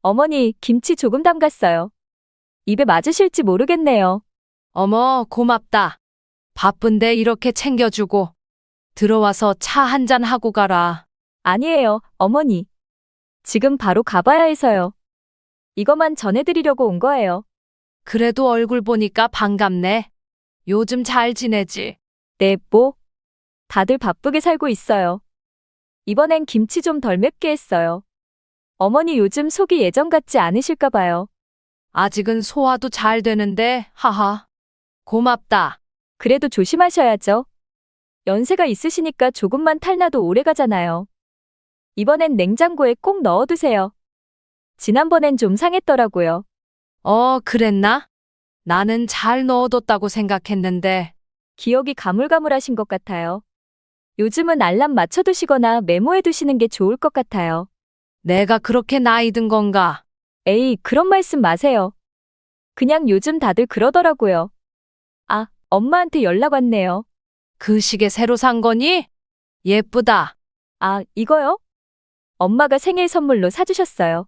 어머니, 김치 조금 담갔어요. 입에 맞으실지 모르겠네요. 어머, 고맙다. 바쁜데 이렇게 챙겨주고. 들어와서 차 한잔 하고 가라. 아니에요, 어머니. 지금 바로 가봐야 해서요. 이것만 전해드리려고 온 거예요. 그래도 얼굴 보니까 반갑네. 요즘 잘 지내지? 네, 뭐? 다들 바쁘게 살고 있어요. 이번엔 김치 좀 덜 맵게 했어요. 어머니 요즘 속이 예전 같지 않으실까 봐요. 아직은 소화도 잘 되는데, 하하. 고맙다. 그래도 조심하셔야죠. 연세가 있으시니까 조금만 탈나도 오래 가잖아요. 이번엔 냉장고에 꼭 넣어두세요. 지난번엔 좀 상했더라고요. 그랬나? 나는 잘 넣어뒀다고 생각했는데. 기억이 가물가물하신 것 같아요. 요즘은 알람 맞춰두시거나 메모해두시는 게 좋을 것 같아요. 내가 그렇게 나이 든 건가? 에이, 그런 말씀 마세요. 그냥 요즘 다들 그러더라고요. 아, 엄마한테 연락 왔네요. 그 시계 새로 산 거니? 예쁘다. 아, 이거요? 엄마가 생일 선물로 사주셨어요.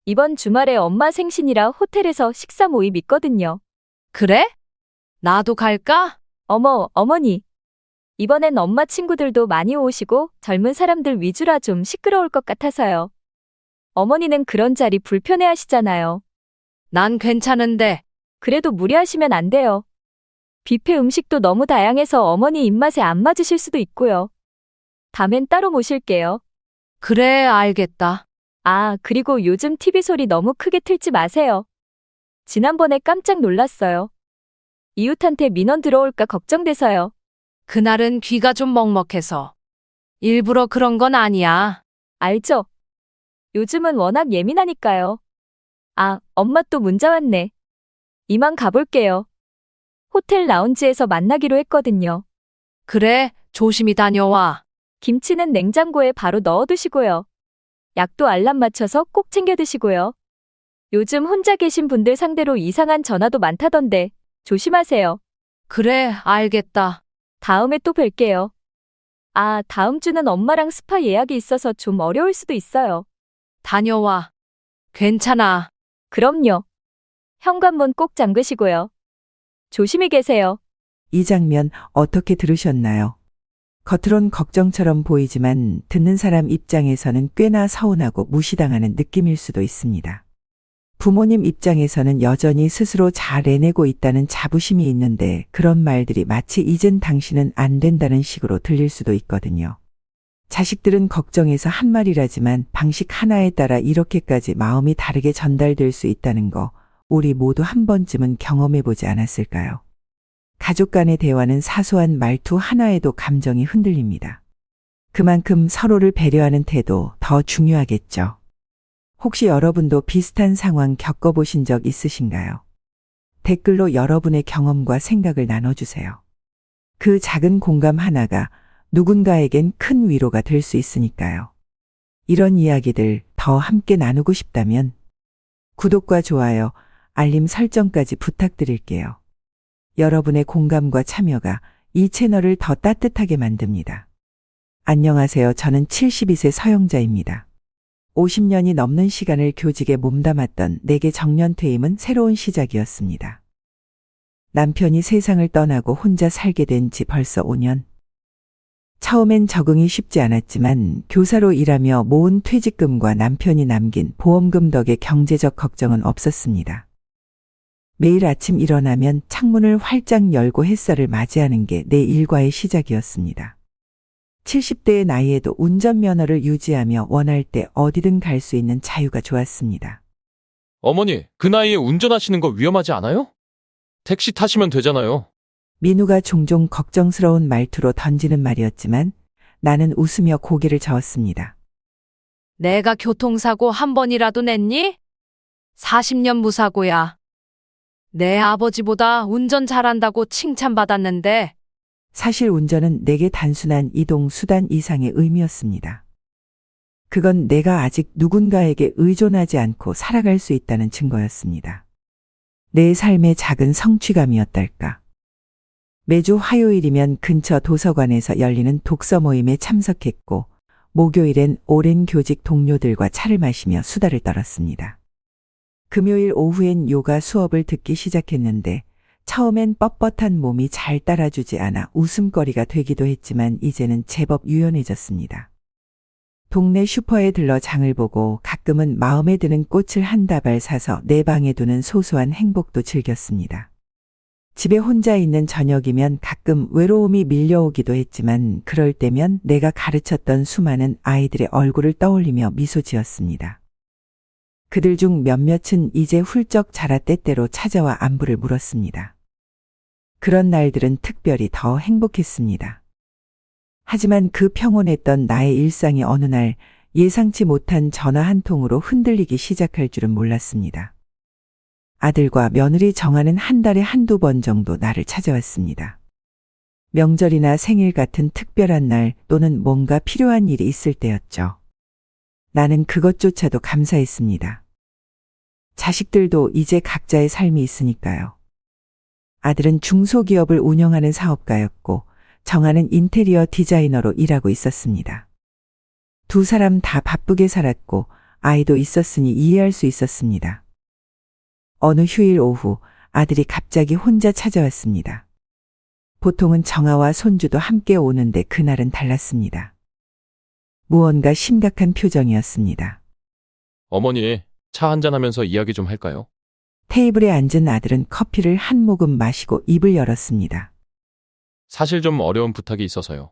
이번 주말에 엄마 생신이라 호텔에서 식사 모임 있거든요. 그래? 나도 갈까? 어머, 어머니. 이번엔 엄마 친구들도 많이 오시고 젊은 사람들 위주라 좀 시끄러울 것 같아서요. 어머니는 그런 자리 불편해 하시잖아요. 난 괜찮은데. 그래도 무리하시면 안 돼요. 뷔페 음식도 너무 다양해서 어머니 입맛에 안 맞으실 수도 있고요. 다음엔 따로 모실게요. 그래, 알겠다. 아, 그리고 요즘 TV 소리 너무 크게 틀지 마세요. 지난번에 깜짝 놀랐어요. 이웃한테 민원 들어올까 걱정돼서요. 그날은 귀가 좀 먹먹해서. 일부러 그런 건 아니야. 알죠? 요즘은 워낙 예민하니까요. 아, 엄마 또 문자 왔네. 이만 가볼게요. 호텔 라운지에서 만나기로 했거든요. 그래, 조심히 다녀와. 김치는 냉장고에 바로 넣어두시고요. 약도 알람 맞춰서 꼭 챙겨 드시고요. 요즘 혼자 계신 분들 상대로 이상한 전화도 많다던데 조심하세요. 그래, 알겠다. 다음에 또 뵐게요. 아, 다음 주는 엄마랑 스파 예약이 있어서 좀 어려울 수도 있어요. 다녀와. 괜찮아. 그럼요. 현관문 꼭 잠그시고요. 조심히 계세요. 이 장면 어떻게 들으셨나요? 겉으론 걱정처럼 보이지만 듣는 사람 입장에서는 꽤나 서운하고 무시당하는 느낌일 수도 있습니다. 부모님 입장에서는 여전히 스스로 잘 해내고 있다는 자부심이 있는데 그런 말들이 마치 이젠 당신은 안 된다는 식으로 들릴 수도 있거든요. 자식들은 걱정해서 한 말이라지만 방식 하나에 따라 이렇게까지 마음이 다르게 전달될 수 있다는 거 우리 모두 한 번쯤은 경험해보지 않았을까요? 가족 간의 대화는 사소한 말투 하나에도 감정이 흔들립니다. 그만큼 서로를 배려하는 태도 더 중요하겠죠. 혹시 여러분도 비슷한 상황 겪어보신 적 있으신가요? 댓글로 여러분의 경험과 생각을 나눠주세요. 그 작은 공감 하나가 누군가에겐 큰 위로가 될 수 있으니까요. 이런 이야기들 더 함께 나누고 싶다면 구독과 좋아요, 알림 설정까지 부탁드릴게요. 여러분의 공감과 참여가 이 채널을 더 따뜻하게 만듭니다. 안녕하세요. 저는 72세 서영자입니다. 50년이 넘는 시간을 교직에 몸담았던 내게 정년퇴임은 새로운 시작이었습니다. 남편이 세상을 떠나고 혼자 살게 된 지 벌써 5년. 처음엔 적응이 쉽지 않았지만 교사로 일하며 모은 퇴직금과 남편이 남긴 보험금 덕에 경제적 걱정은 없었습니다. 매일 아침 일어나면 창문을 활짝 열고 햇살을 맞이하는 게 내 일과의 시작이었습니다. 70대의 나이에도 운전면허를 유지하며 원할 때 어디든 갈 수 있는 자유가 좋았습니다. 어머니, 그 나이에 운전하시는 거 위험하지 않아요? 택시 타시면 되잖아요. 민우가 종종 걱정스러운 말투로 던지는 말이었지만 나는 웃으며 고개를 저었습니다. 내가 교통사고 한 번이라도 냈니? 40년 무사고야. 내 아버지보다 운전 잘한다고 칭찬받았는데. 사실 운전은 내게 단순한 이동 수단 이상의 의미였습니다. 그건 내가 아직 누군가에게 의존하지 않고 살아갈 수 있다는 증거였습니다. 내 삶의 작은 성취감이었달까. 매주 화요일이면 근처 도서관에서 열리는 독서 모임에 참석했고 목요일엔 오랜 교직 동료들과 차를 마시며 수다를 떨었습니다. 금요일 오후엔 요가 수업을 듣기 시작했는데 처음엔 뻣뻣한 몸이 잘 따라주지 않아 웃음거리가 되기도 했지만 이제는 제법 유연해졌습니다. 동네 슈퍼에 들러 장을 보고 가끔은 마음에 드는 꽃을 한 다발 사서 내 방에 두는 소소한 행복도 즐겼습니다. 집에 혼자 있는 저녁이면 가끔 외로움이 밀려오기도 했지만 그럴 때면 내가 가르쳤던 수많은 아이들의 얼굴을 떠올리며 미소 지었습니다. 그들 중 몇몇은 이제 훌쩍 자라 때때로 찾아와 안부를 물었습니다. 그런 날들은 특별히 더 행복했습니다. 하지만 그 평온했던 나의 일상이 어느 날 예상치 못한 전화 한 통으로 흔들리기 시작할 줄은 몰랐습니다. 아들과 며느리 정하는 한 달에 한두 번 정도 나를 찾아왔습니다. 명절이나 생일 같은 특별한 날 또는 뭔가 필요한 일이 있을 때였죠. 나는 그것조차도 감사했습니다. 자식들도 이제 각자의 삶이 있으니까요. 아들은 중소기업을 운영하는 사업가였고 정아는 인테리어 디자이너로 일하고 있었습니다. 두 사람 다 바쁘게 살았고 아이도 있었으니 이해할 수 있었습니다. 어느 휴일 오후 아들이 갑자기 혼자 찾아왔습니다. 보통은 정아와 손주도 함께 오는데 그날은 달랐습니다. 무언가 심각한 표정이었습니다. 어머니, 차 한잔하면서 이야기 좀 할까요? 테이블에 앉은 아들은 커피를 한 모금 마시고 입을 열었습니다. 사실 좀 어려운 부탁이 있어서요.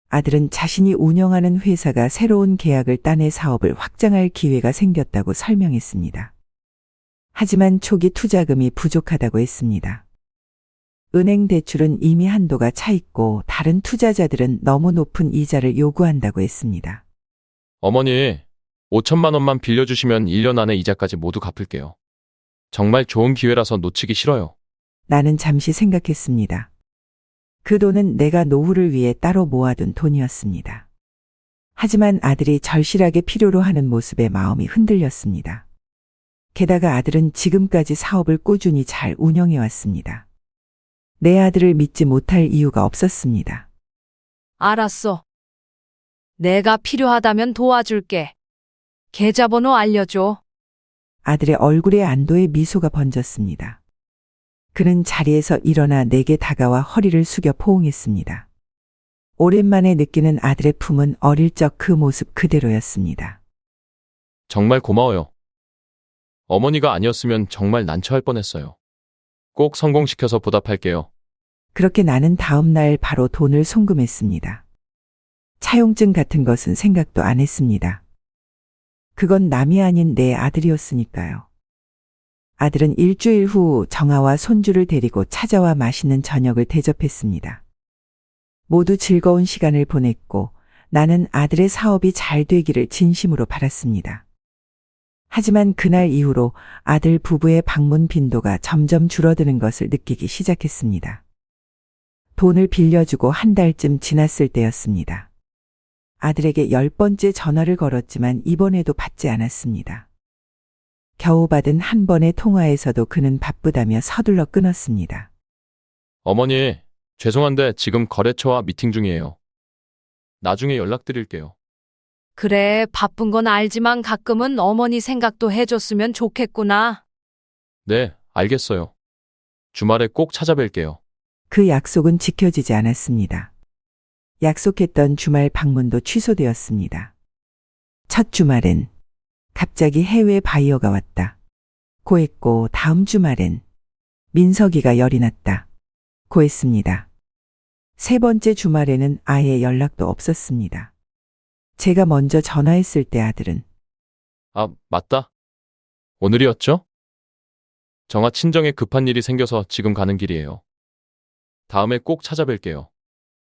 아들은 자신이 운영하는 회사가 새로운 계약을 따내 사업을 확장할 기회가 생겼다고 설명했습니다. 하지만 초기 투자금이 부족하다고 했습니다. 은행 대출은 이미 한도가 차 있고 다른 투자자들은 너무 높은 이자를 요구한다고 했습니다. 어머니, 5천만 원만 빌려주시면 1년 안에 이자까지 모두 갚을게요. 정말 좋은 기회라서 놓치기 싫어요. 나는 잠시 생각했습니다. 그 돈은 내가 노후를 위해 따로 모아둔 돈이었습니다. 하지만 아들이 절실하게 필요로 하는 모습에 마음이 흔들렸습니다. 게다가 아들은 지금까지 사업을 꾸준히 잘 운영해 왔습니다. 내 아들을 믿지 못할 이유가 없었습니다. 알았어. 내가 필요하다면 도와줄게. 계좌번호 알려줘. 아들의 얼굴에 안도의 미소가 번졌습니다. 그는 자리에서 일어나 내게 다가와 허리를 숙여 포옹했습니다. 오랜만에 느끼는 아들의 품은 어릴 적 그 모습 그대로였습니다. 정말 고마워요. 어머니가 아니었으면 정말 난처할 뻔했어요. 꼭 성공시켜서 보답할게요. 그렇게 나는 다음 날 바로 돈을 송금했습니다. 차용증 같은 것은 생각도 안 했습니다. 그건 남이 아닌 내 아들이었으니까요. 아들은 일주일 후 정아와 손주를 데리고 찾아와 맛있는 저녁을 대접했습니다. 모두 즐거운 시간을 보냈고 나는 아들의 사업이 잘 되기를 진심으로 바랐습니다. 하지만 그날 이후로 아들 부부의 방문 빈도가 점점 줄어드는 것을 느끼기 시작했습니다. 돈을 빌려주고 한 달쯤 지났을 때였습니다. 아들에게 10번째 전화를 걸었지만 이번에도 받지 않았습니다. 겨우 받은 한 번의 통화에서도 그는 바쁘다며 서둘러 끊었습니다. 어머니, 죄송한데 지금 거래처와 미팅 중이에요. 나중에 연락드릴게요. 그래, 바쁜 건 알지만 가끔은 어머니 생각도 해줬으면 좋겠구나. 네, 알겠어요. 주말에 꼭 찾아뵐게요. 그 약속은 지켜지지 않았습니다. 약속했던 주말 방문도 취소되었습니다. 첫 주말엔 갑자기 해외 바이어가 왔다. 고했고 다음 주말엔 민석이가 열이 났다. 고했습니다. 세 번째 주말에는 아예 연락도 없었습니다. 제가 먼저 전화했을 때 아들은 아, 맞다. 오늘이었죠? 정아 친정에 급한 일이 생겨서 지금 가는 길이에요. 다음에 꼭 찾아뵐게요.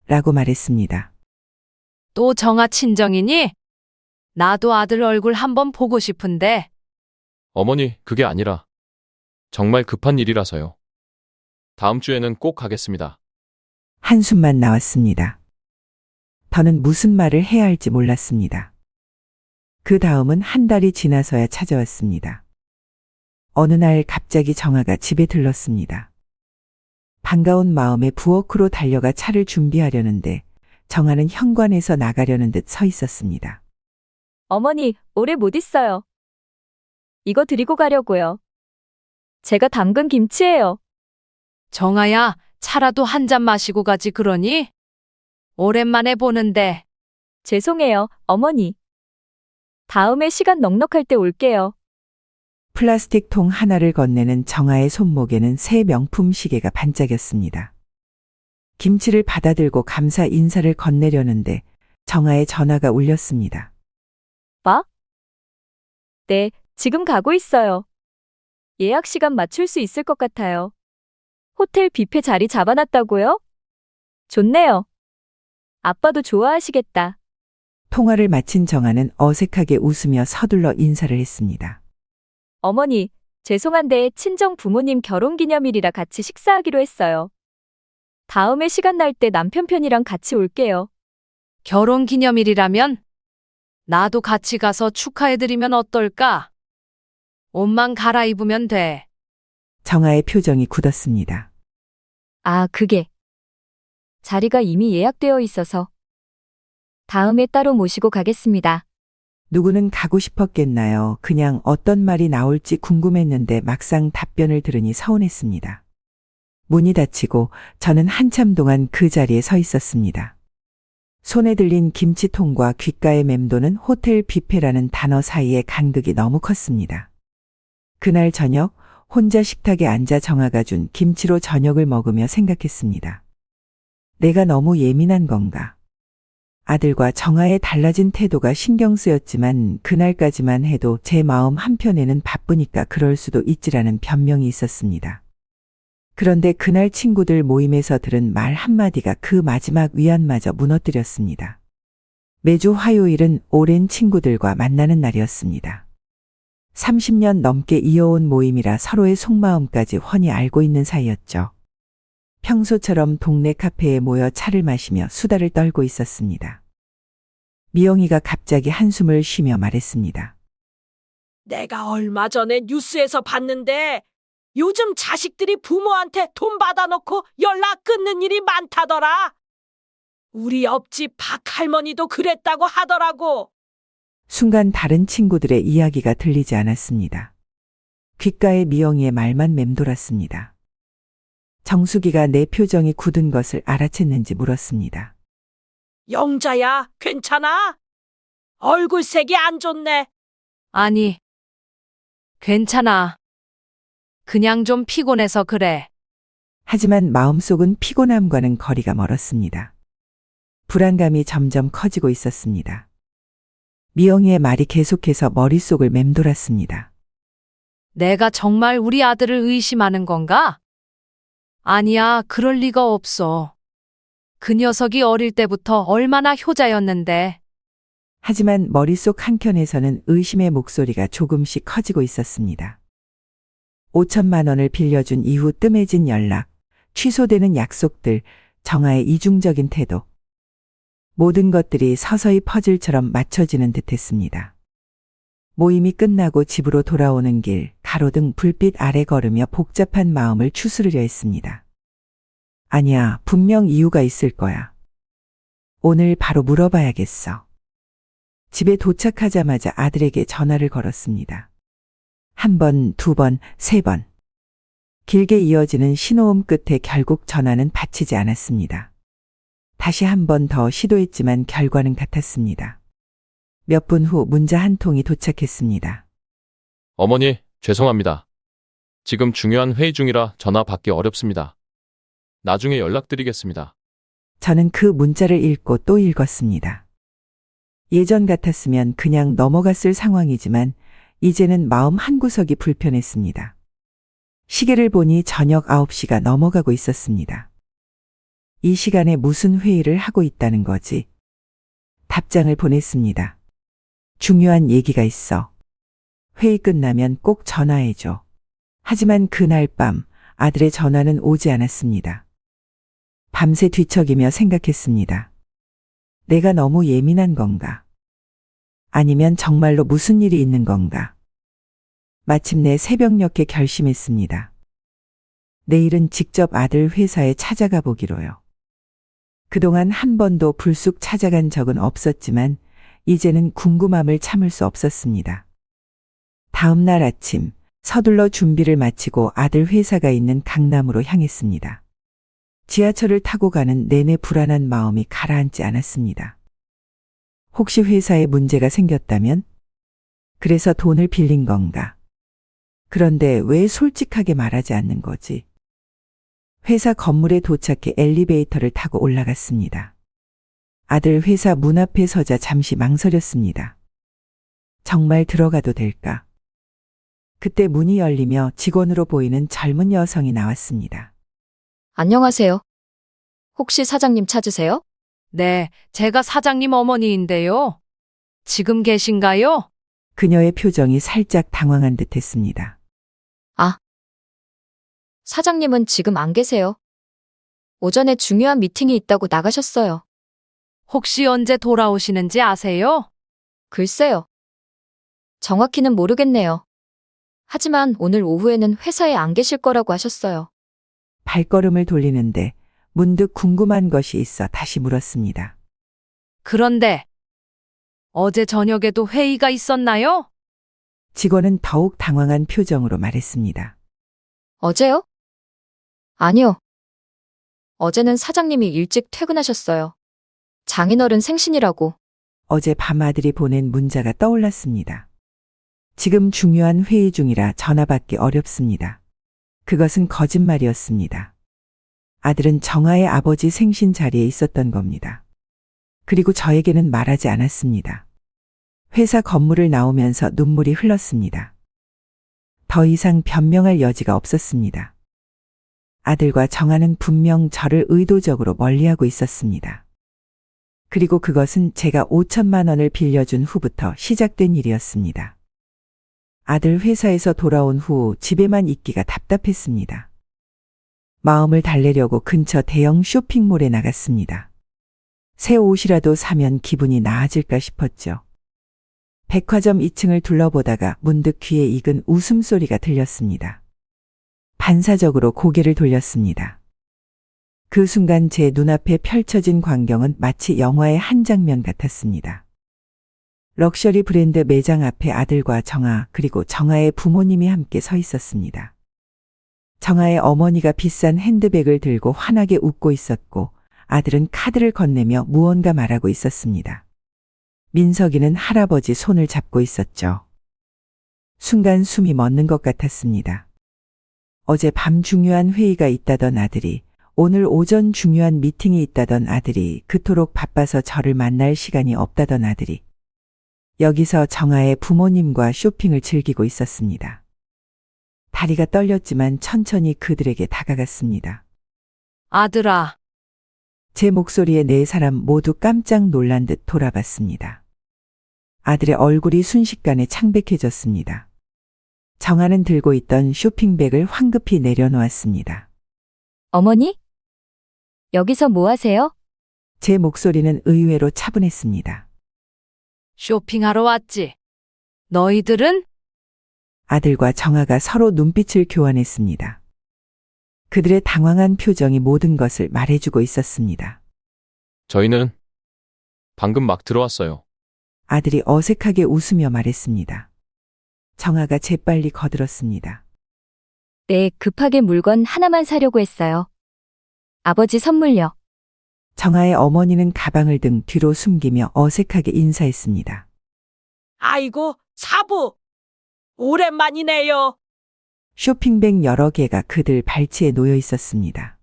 라고 말했습니다. 또 정아 친정이니? 나도 아들 얼굴 한번 보고 싶은데. 어머니, 그게 아니라 정말 급한 일이라서요. 다음 주에는 꼭 가겠습니다. 한숨만 나왔습니다. 더는 무슨 말을 해야 할지 몰랐습니다. 그 다음은 한 달이 지나서야 찾아왔습니다. 어느 날 갑자기 정아가 집에 들렀습니다. 반가운 마음에 부엌으로 달려가 차를 준비하려는데 정아는 현관에서 나가려는 듯 서 있었습니다. 어머니, 오래 못 있어요. 이거 드리고 가려고요. 제가 담근 김치예요. 정아야, 차라도 한 잔 마시고 가지 그러니? 오랜만에 보는데. 죄송해요, 어머니. 다음에 시간 넉넉할 때 올게요. 플라스틱 통 하나를 건네는 정아의 손목에는 새 명품 시계가 반짝였습니다. 김치를 받아들고 감사 인사를 건네려는데 정아의 전화가 울렸습니다. 네, 지금 가고 있어요. 예약 시간 맞출 수 있을 것 같아요. 호텔 뷔페 자리 잡아놨다고요? 좋네요. 아빠도 좋아하시겠다. 통화를 마친 정아는 어색하게 웃으며 서둘러 인사를 했습니다. 어머니, 죄송한데 친정 부모님 결혼 기념일이라 같이 식사하기로 했어요. 다음에 시간 날 때 남편 편이랑 같이 올게요. 결혼 기념일이라면? 나도 같이 가서 축하해드리면 어떨까? 옷만 갈아입으면 돼. 정아의 표정이 굳었습니다. 아, 그게. 자리가 이미 예약되어 있어서. 다음에 따로 모시고 가겠습니다. 누구는 가고 싶었겠나요? 그냥 어떤 말이 나올지 궁금했는데 막상 답변을 들으니 서운했습니다. 문이 닫히고 저는 한참 동안 그 자리에 서 있었습니다. 손에 들린 김치통과 귓가에 맴도는 호텔 뷔페라는 단어 사이의 간극이 너무 컸습니다. 그날 저녁 혼자 식탁에 앉아 정아가 준 김치로 저녁을 먹으며 생각했습니다. 내가 너무 예민한 건가? 아들과 정아의 달라진 태도가 신경 쓰였지만 그날까지만 해도 제 마음 한편에는 바쁘니까 그럴 수도 있지라는 변명이 있었습니다. 그런데 그날 친구들 모임에서 들은 말 한마디가 그 마지막 위안마저 무너뜨렸습니다. 매주 화요일은 오랜 친구들과 만나는 날이었습니다. 30년 넘게 이어온 모임이라 서로의 속마음까지 훤히 알고 있는 사이였죠. 평소처럼 동네 카페에 모여 차를 마시며 수다를 떨고 있었습니다. 미영이가 갑자기 한숨을 쉬며 말했습니다. 내가 얼마 전에 뉴스에서 봤는데 요즘 자식들이 부모한테 돈 받아놓고 연락 끊는 일이 많다더라. 우리 옆집 박 할머니도 그랬다고 하더라고. 순간 다른 친구들의 이야기가 들리지 않았습니다. 귓가에 미영이의 말만 맴돌았습니다. 정수기가 내 표정이 굳은 것을 알아챘는지 물었습니다. 영자야, 괜찮아? 얼굴색이 안 좋네. 아니, 괜찮아. 그냥 좀 피곤해서 그래. 하지만 마음속은 피곤함과는 거리가 멀었습니다. 불안감이 점점 커지고 있었습니다. 미영이의 말이 계속해서 머릿속을 맴돌았습니다. 내가 정말 우리 아들을 의심하는 건가? 아니야, 그럴 리가 없어. 그 녀석이 어릴 때부터 얼마나 효자였는데. 하지만 머릿속 한켠에서는 의심의 목소리가 조금씩 커지고 있었습니다. 5천만 원을 빌려준 이후 뜸해진 연락, 취소되는 약속들, 정아의 이중적인 태도. 모든 것들이 서서히 퍼즐처럼 맞춰지는 듯했습니다. 모임이 끝나고 집으로 돌아오는 길, 가로등 불빛 아래 걸으며 복잡한 마음을 추스르려 했습니다. 아니야, 분명 이유가 있을 거야. 오늘 바로 물어봐야겠어. 집에 도착하자마자 아들에게 전화를 걸었습니다. 1번, 2번, 3번. 길게 이어지는 신호음 끝에 결국 전화는 받치지 않았습니다. 다시 한 번 더 시도했지만 결과는 같았습니다. 몇 분 후 문자 한 통이 도착했습니다. 어머니, 죄송합니다. 지금 중요한 회의 중이라 전화 받기 어렵습니다. 나중에 연락드리겠습니다. 저는 그 문자를 읽고 또 읽었습니다. 예전 같았으면 그냥 넘어갔을 상황이지만 이제는 마음 한구석이 불편했습니다. 시계를 보니 저녁 9시가 넘어가고 있었습니다. 이 시간에 무슨 회의를 하고 있다는 거지? 답장을 보냈습니다. 중요한 얘기가 있어. 회의 끝나면 꼭 전화해줘. 하지만 그날 밤 아들의 전화는 오지 않았습니다. 밤새 뒤척이며 생각했습니다. 내가 너무 예민한 건가? 아니면 정말로 무슨 일이 있는 건가? 마침내 새벽녘에 결심했습니다. 내일은 직접 아들 회사에 찾아가 보기로요. 그동안 한 번도 불쑥 찾아간 적은 없었지만 이제는 궁금함을 참을 수 없었습니다. 다음 날 아침 서둘러 준비를 마치고 아들 회사가 있는 강남으로 향했습니다. 지하철을 타고 가는 내내 불안한 마음이 가라앉지 않았습니다. 혹시 회사에 문제가 생겼다면? 그래서 돈을 빌린 건가? 그런데 왜 솔직하게 말하지 않는 거지? 회사 건물에 도착해 엘리베이터를 타고 올라갔습니다. 아들 회사 문 앞에 서자 잠시 망설였습니다. 정말 들어가도 될까? 그때 문이 열리며 직원으로 보이는 젊은 여성이 나왔습니다. 안녕하세요. 혹시 사장님 찾으세요? 네, 제가 사장님 어머니인데요. 지금 계신가요? 그녀의 표정이 살짝 당황한 듯 했습니다. 사장님은 지금 안 계세요. 오전에 중요한 미팅이 있다고 나가셨어요. 혹시 언제 돌아오시는지 아세요? 글쎄요. 정확히는 모르겠네요. 하지만 오늘 오후에는 회사에 안 계실 거라고 하셨어요. 발걸음을 돌리는데 문득 궁금한 것이 있어 다시 물었습니다. 그런데 어제 저녁에도 회의가 있었나요? 직원은 더욱 당황한 표정으로 말했습니다. 어제요? 아니요. 어제는 사장님이 일찍 퇴근하셨어요. 장인어른 생신이라고. 어제 밤 아들이 보낸 문자가 떠올랐습니다. 지금 중요한 회의 중이라 전화 받기 어렵습니다. 그것은 거짓말이었습니다. 아들은 정아의 아버지 생신 자리에 있었던 겁니다. 그리고 저에게는 말하지 않았습니다. 회사 건물을 나오면서 눈물이 흘렀습니다. 더 이상 변명할 여지가 없었습니다. 아들과 정아는 분명 저를 의도적으로 멀리하고 있었습니다. 그리고 그것은 제가 5천만 원을 빌려준 후부터 시작된 일이었습니다. 아들 회사에서 돌아온 후 집에만 있기가 답답했습니다. 마음을 달래려고 근처 대형 쇼핑몰에 나갔습니다. 새 옷이라도 사면 기분이 나아질까 싶었죠. 백화점 2층을 둘러보다가 문득 귀에 익은 웃음소리가 들렸습니다. 반사적으로 고개를 돌렸습니다. 그 순간 제 눈앞에 펼쳐진 광경은 마치 영화의 한 장면 같았습니다. 럭셔리 브랜드 매장 앞에 아들과 정아 그리고 정아의 부모님이 함께 서 있었습니다. 정아의 어머니가 비싼 핸드백을 들고 환하게 웃고 있었고 아들은 카드를 건네며 무언가 말하고 있었습니다. 민석이는 할아버지 손을 잡고 있었죠. 순간 숨이 멎는 것 같았습니다. 어제 밤 중요한 회의가 있다던 아들이, 오늘 오전 중요한 미팅이 있다던 아들이, 그토록 바빠서 저를 만날 시간이 없다던 아들이 여기서 정아의 부모님과 쇼핑을 즐기고 있었습니다. 다리가 떨렸지만 천천히 그들에게 다가갔습니다. 아들아, 제 목소리에 네 사람 모두 깜짝 놀란 듯 돌아봤습니다. 아들의 얼굴이 순식간에 창백해졌습니다. 정아는 들고 있던 쇼핑백을 황급히 내려놓았습니다. 어머니? 여기서 뭐 하세요? 제 목소리는 의외로 차분했습니다. 쇼핑하러 왔지. 너희들은? 아들과 정아가 서로 눈빛을 교환했습니다. 그들의 당황한 표정이 모든 것을 말해주고 있었습니다. 저희는 방금 막 들어왔어요. 아들이 어색하게 웃으며 말했습니다. 정아가 재빨리 거들었습니다. 네, 급하게 물건 하나만 사려고 했어요. 아버지 선물요. 정아의 어머니는 가방을 등 뒤로 숨기며 어색하게 인사했습니다. 아이고, 사부! 오랜만이네요. 쇼핑백 여러 개가 그들 발치에 놓여 있었습니다.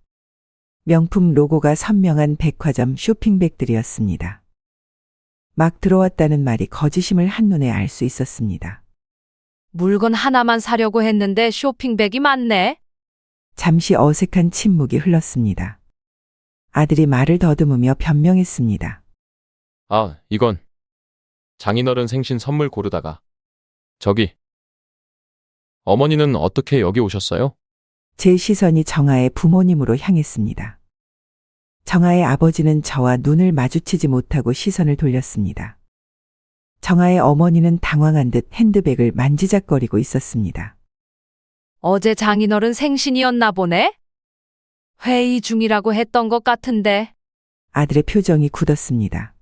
명품 로고가 선명한 백화점 쇼핑백들이었습니다. 막 들어왔다는 말이 거짓임을 한눈에 알 수 있었습니다. 물건 하나만 사려고 했는데 쇼핑백이 많네. 잠시 어색한 침묵이 흘렀습니다. 아들이 말을 더듬으며 변명했습니다. 아, 이건 장인어른 생신 선물 고르다가. 저기, 어머니는 어떻게 여기 오셨어요? 제 시선이 정아의 부모님으로 향했습니다. 정아의 아버지는 저와 눈을 마주치지 못하고 시선을 돌렸습니다. 정아의 어머니는 당황한 듯 핸드백을 만지작거리고 있었습니다. 어제 장인어른 생신이었나 보네? 회의 중이라고 했던 것 같은데. 아들의 표정이 굳었습니다.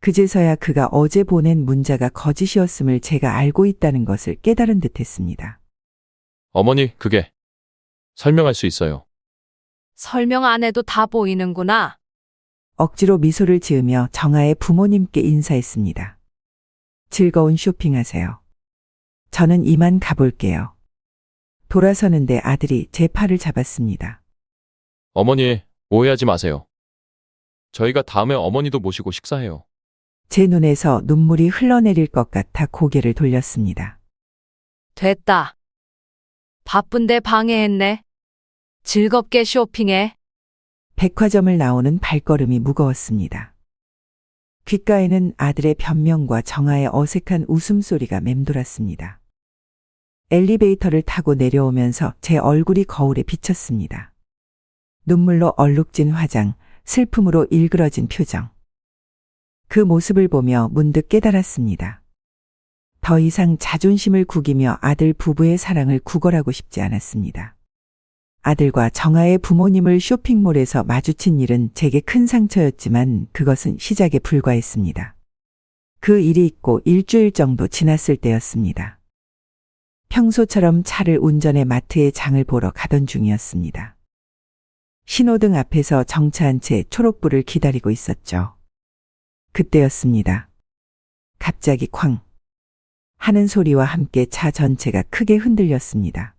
그제서야 그가 어제 보낸 문자가 거짓이었음을 제가 알고 있다는 것을 깨달은 듯했습니다. 어머니, 그게 설명할 수 있어요. 설명 안 해도 다 보이는구나. 억지로 미소를 지으며 정아의 부모님께 인사했습니다. 즐거운 쇼핑하세요. 저는 이만 가볼게요. 돌아서는데 아들이 제 팔을 잡았습니다. 어머니, 오해하지 마세요. 저희가 다음에 어머니도 모시고 식사해요. 제 눈에서 눈물이 흘러내릴 것 같아 고개를 돌렸습니다. 됐다. 바쁜데 방해했네. 즐겁게 쇼핑해. 백화점을 나오는 발걸음이 무거웠습니다. 귓가에는 아들의 변명과 정아의 어색한 웃음소리가 맴돌았습니다. 엘리베이터를 타고 내려오면서 제 얼굴이 거울에 비쳤습니다. 눈물로 얼룩진 화장, 슬픔으로 일그러진 표정. 그 모습을 보며 문득 깨달았습니다. 더 이상 자존심을 구기며 아들 부부의 사랑을 구걸하고 싶지 않았습니다. 아들과 정아의 부모님을 쇼핑몰에서 마주친 일은 제게 큰 상처였지만 그것은 시작에 불과했습니다. 그 일이 있고 일주일 정도 지났을 때였습니다. 평소처럼 차를 운전해 마트에 장을 보러 가던 중이었습니다. 신호등 앞에서 정차한 채 초록불을 기다리고 있었죠. 그때였습니다. 갑자기 쾅 하는 소리와 함께 차 전체가 크게 흔들렸습니다.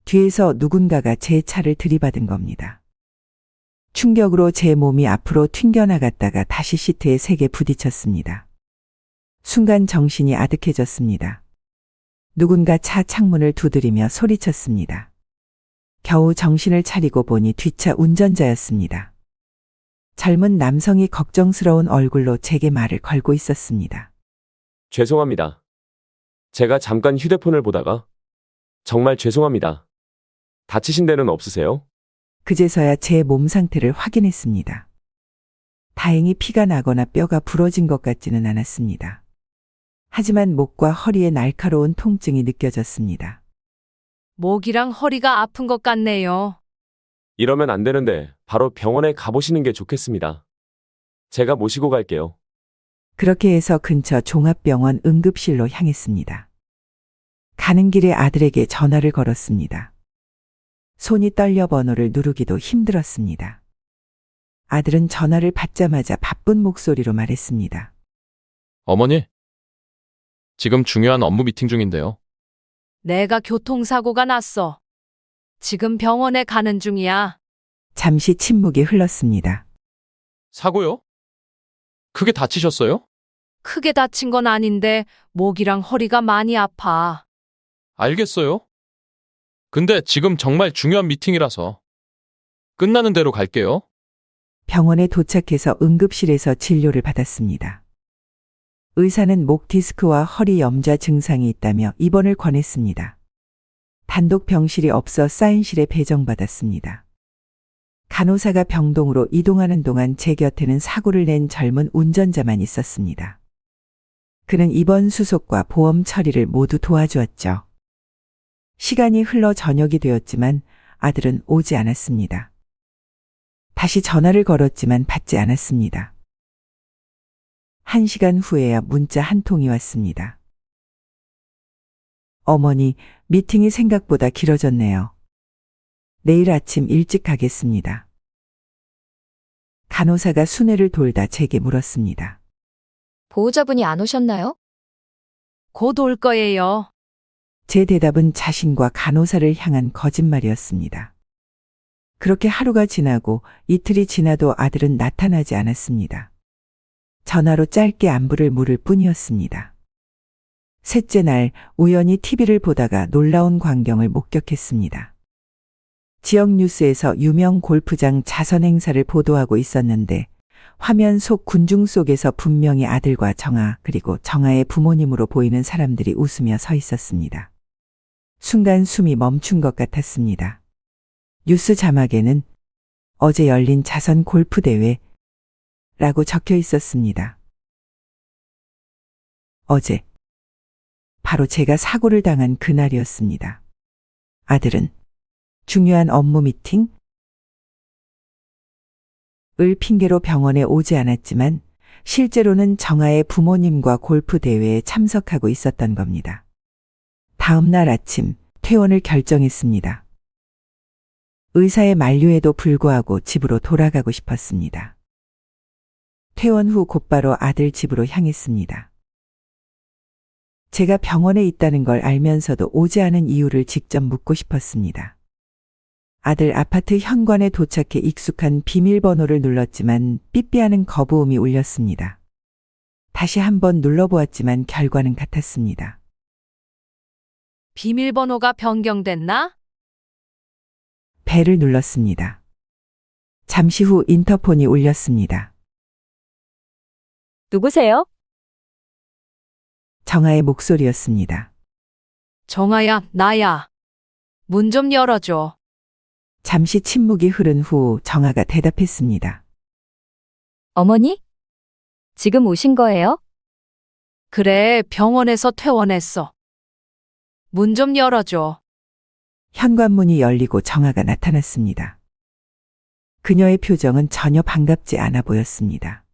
뒤에서 누군가가 제 차를 들이받은 겁니다. 충격으로 제 몸이 앞으로 튕겨나갔다가 다시 시트에 세게 부딪혔습니다. 순간 정신이 아득해졌습니다. 누군가 차 창문을 두드리며 소리쳤습니다. 겨우 정신을 차리고 보니 뒷차 운전자였습니다. 젊은 남성이 걱정스러운 얼굴로 제게 말을 걸고 있었습니다. 죄송합니다. 제가 잠깐 휴대폰을 보다가 정말 죄송합니다. 다치신 데는 없으세요? 그제서야 제 몸 상태를 확인했습니다. 다행히 피가 나거나 뼈가 부러진 것 같지는 않았습니다. 하지만 목과 허리에 날카로운 통증이 느껴졌습니다. 목이랑 허리가 아픈 것 같네요. 이러면 안 되는데 바로 병원에 가보시는 게 좋겠습니다. 제가 모시고 갈게요. 그렇게 해서 근처 종합병원 응급실로 향했습니다. 가는 길에 아들에게 전화를 걸었습니다. 손이 떨려 번호를 누르기도 힘들었습니다. 아들은 전화를 받자마자 바쁜 목소리로 말했습니다. 어머니, 지금 중요한 업무 미팅 중인데요. 내가 교통사고가 났어. 지금 병원에 가는 중이야. 잠시 침묵이 흘렀습니다. 사고요? 크게 다치셨어요? 크게 다친 건 아닌데 목이랑 허리가 많이 아파. 알겠어요. 근데 지금 정말 중요한 미팅이라서 끝나는 대로 갈게요. 병원에 도착해서 응급실에서 진료를 받았습니다. 의사는 목 디스크와 허리 염좌 증상이 있다며 입원을 권했습니다. 단독 병실이 없어 사인실에 배정받았습니다. 간호사가 병동으로 이동하는 동안 제 곁에는 사고를 낸 젊은 운전자만 있었습니다. 그는 입원 수속과 보험 처리를 모두 도와주었죠. 시간이 흘러 저녁이 되었지만 아들은 오지 않았습니다. 다시 전화를 걸었지만 받지 않았습니다. 1시간 후에야 문자 한 통이 왔습니다. 어머니, 미팅이 생각보다 길어졌네요. 내일 아침 일찍 가겠습니다. 간호사가 순회를 돌다 제게 물었습니다. 보호자분이 안 오셨나요? 곧 올 거예요. 제 대답은 자신과 간호사를 향한 거짓말이었습니다. 그렇게 하루가 지나고 이틀이 지나도 아들은 나타나지 않았습니다. 전화로 짧게 안부를 물을 뿐이었습니다. 셋째 날 우연히 TV를 보다가 놀라운 광경을 목격했습니다. 지역 뉴스에서 유명 골프장 자선 행사를 보도하고 있었는데 화면 속 군중 속에서 분명히 아들과 정아 그리고 정아의 부모님으로 보이는 사람들이 웃으며 서 있었습니다. 순간 숨이 멈춘 것 같았습니다. 뉴스 자막에는 어제 열린 자선 골프 대회 라고 적혀 있었습니다. 어제 바로 제가 사고를 당한 그날이었습니다. 아들은 중요한 업무 미팅? 을 핑계로 병원에 오지 않았지만 실제로는 정아의 부모님과 골프 대회에 참석하고 있었던 겁니다. 다음 날 아침 퇴원을 결정했습니다. 의사의 만류에도 불구하고 집으로 돌아가고 싶었습니다. 퇴원 후 곧바로 아들 집으로 향했습니다. 제가 병원에 있다는 걸 알면서도 오지 않은 이유를 직접 묻고 싶었습니다. 아들 아파트 현관에 도착해 익숙한 비밀번호를 눌렀지만 삐삐하는 거부음이 울렸습니다. 다시 한번 눌러보았지만 결과는 같았습니다. 비밀번호가 변경됐나? 벨을 눌렀습니다. 잠시 후 인터폰이 울렸습니다. 누구세요? 정아의 목소리였습니다. 정아야, 나야. 문 좀 열어줘. 잠시 침묵이 흐른 후 정아가 대답했습니다. 어머니? 지금 오신 거예요? 그래, 병원에서 퇴원했어. 문 좀 열어줘. 현관문이 열리고 정아가 나타났습니다. 그녀의 표정은 전혀 반갑지 않아 보였습니다.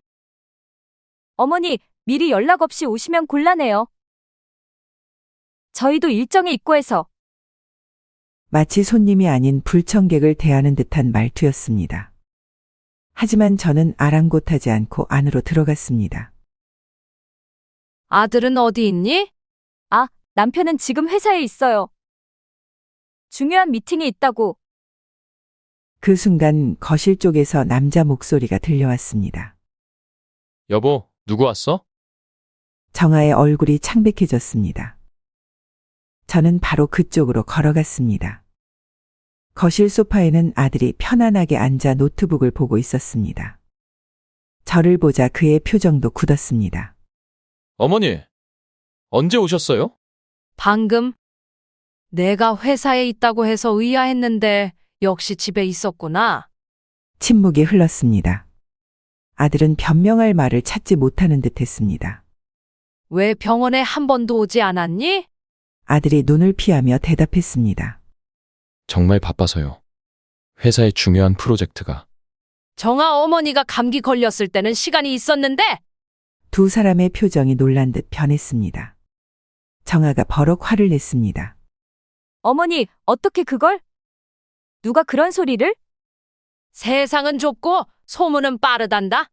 어머니, 미리 연락 없이 오시면 곤란해요. 저희도 일정이 있고 해서. 마치 손님이 아닌 불청객을 대하는 듯한 말투였습니다. 하지만 저는 아랑곳하지 않고 안으로 들어갔습니다. 아들은 어디 있니? 남편은 지금 회사에 있어요. 중요한 미팅이 있다고. 그 순간 거실 쪽에서 남자 목소리가 들려왔습니다. 여보, 누구 왔어? 정아의 얼굴이 창백해졌습니다. 저는 바로 그쪽으로 걸어갔습니다. 거실 소파에는 아들이 편안하게 앉아 노트북을 보고 있었습니다. 저를 보자 그의 표정도 굳었습니다. 어머니, 언제 오셨어요? 방금. 내가 회사에 있다고 해서 의아했는데 역시 집에 있었구나. 침묵이 흘렀습니다. 아들은 변명할 말을 찾지 못하는 듯 했습니다. 왜 병원에 한 번도 오지 않았니? 아들이 눈을 피하며 대답했습니다. 정말 바빠서요. 회사의 중요한 프로젝트가. 정아 어머니가 감기 걸렸을 때는 시간이 있었는데 두 사람의 표정이 놀란 듯 변했습니다. 정아가 버럭 화를 냈습니다. 어머니, 어떻게 그걸? 누가 그런 소리를? 세상은 좁고 소문은 빠르단다.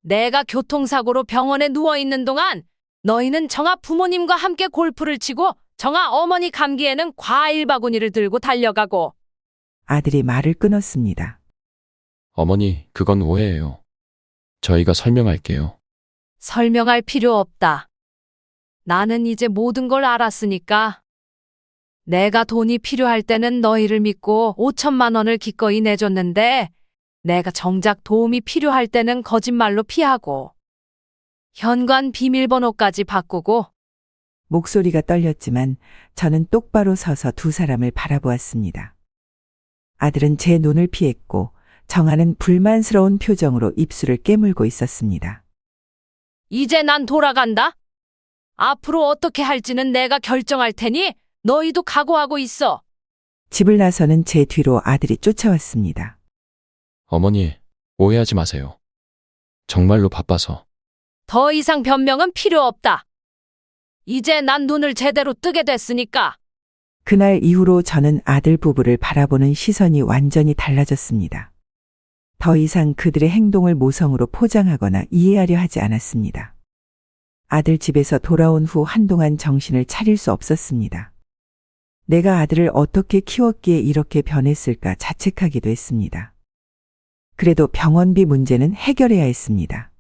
내가 교통사고로 병원에 누워있는 동안 너희는 정아 부모님과 함께 골프를 치고 정아 어머니 감기에는 과일 바구니를 들고 달려가고. 아들이 말을 끊었습니다. 어머니, 그건 오해예요. 저희가 설명할게요. 설명할 필요 없다. 나는 이제 모든 걸 알았으니까. 내가 돈이 필요할 때는 너희를 믿고 5천만 원을 기꺼이 내줬는데 내가 정작 도움이 필요할 때는 거짓말로 피하고 현관 비밀번호까지 바꾸고. 목소리가 떨렸지만 저는 똑바로 서서 두 사람을 바라보았습니다. 아들은 제 눈을 피했고 정아는 불만스러운 표정으로 입술을 깨물고 있었습니다. 이제 난 돌아간다. 앞으로 어떻게 할지는 내가 결정할 테니 너희도 각오하고 있어. 집을 나서는 제 뒤로 아들이 쫓아왔습니다. 어머니, 오해하지 마세요. 정말로 바빠서. 더 이상 변명은 필요 없다. 이제 난 눈을 제대로 뜨게 됐으니까. 그날 이후로 저는 아들 부부를 바라보는 시선이 완전히 달라졌습니다. 더 이상 그들의 행동을 모성으로 포장하거나 이해하려 하지 않았습니다. 아들 집에서 돌아온 후 한동안 정신을 차릴 수 없었습니다. 내가 아들을 어떻게 키웠기에 이렇게 변했을까 자책하기도 했습니다. 그래도 병원비 문제는 해결해야 했습니다.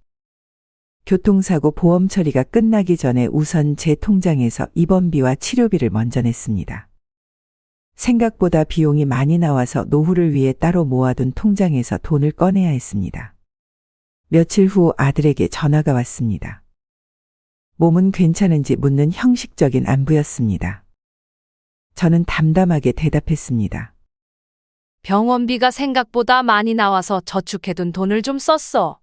교통사고 보험 처리가 끝나기 전에 우선 제 통장에서 입원비와 치료비를 먼저 냈습니다. 생각보다 비용이 많이 나와서 노후를 위해 따로 모아둔 통장에서 돈을 꺼내야 했습니다. 며칠 후 아들에게 전화가 왔습니다. 몸은 괜찮은지 묻는 형식적인 안부였습니다. 저는 담담하게 대답했습니다. 병원비가 생각보다 많이 나와서 저축해둔 돈을 좀 썼어.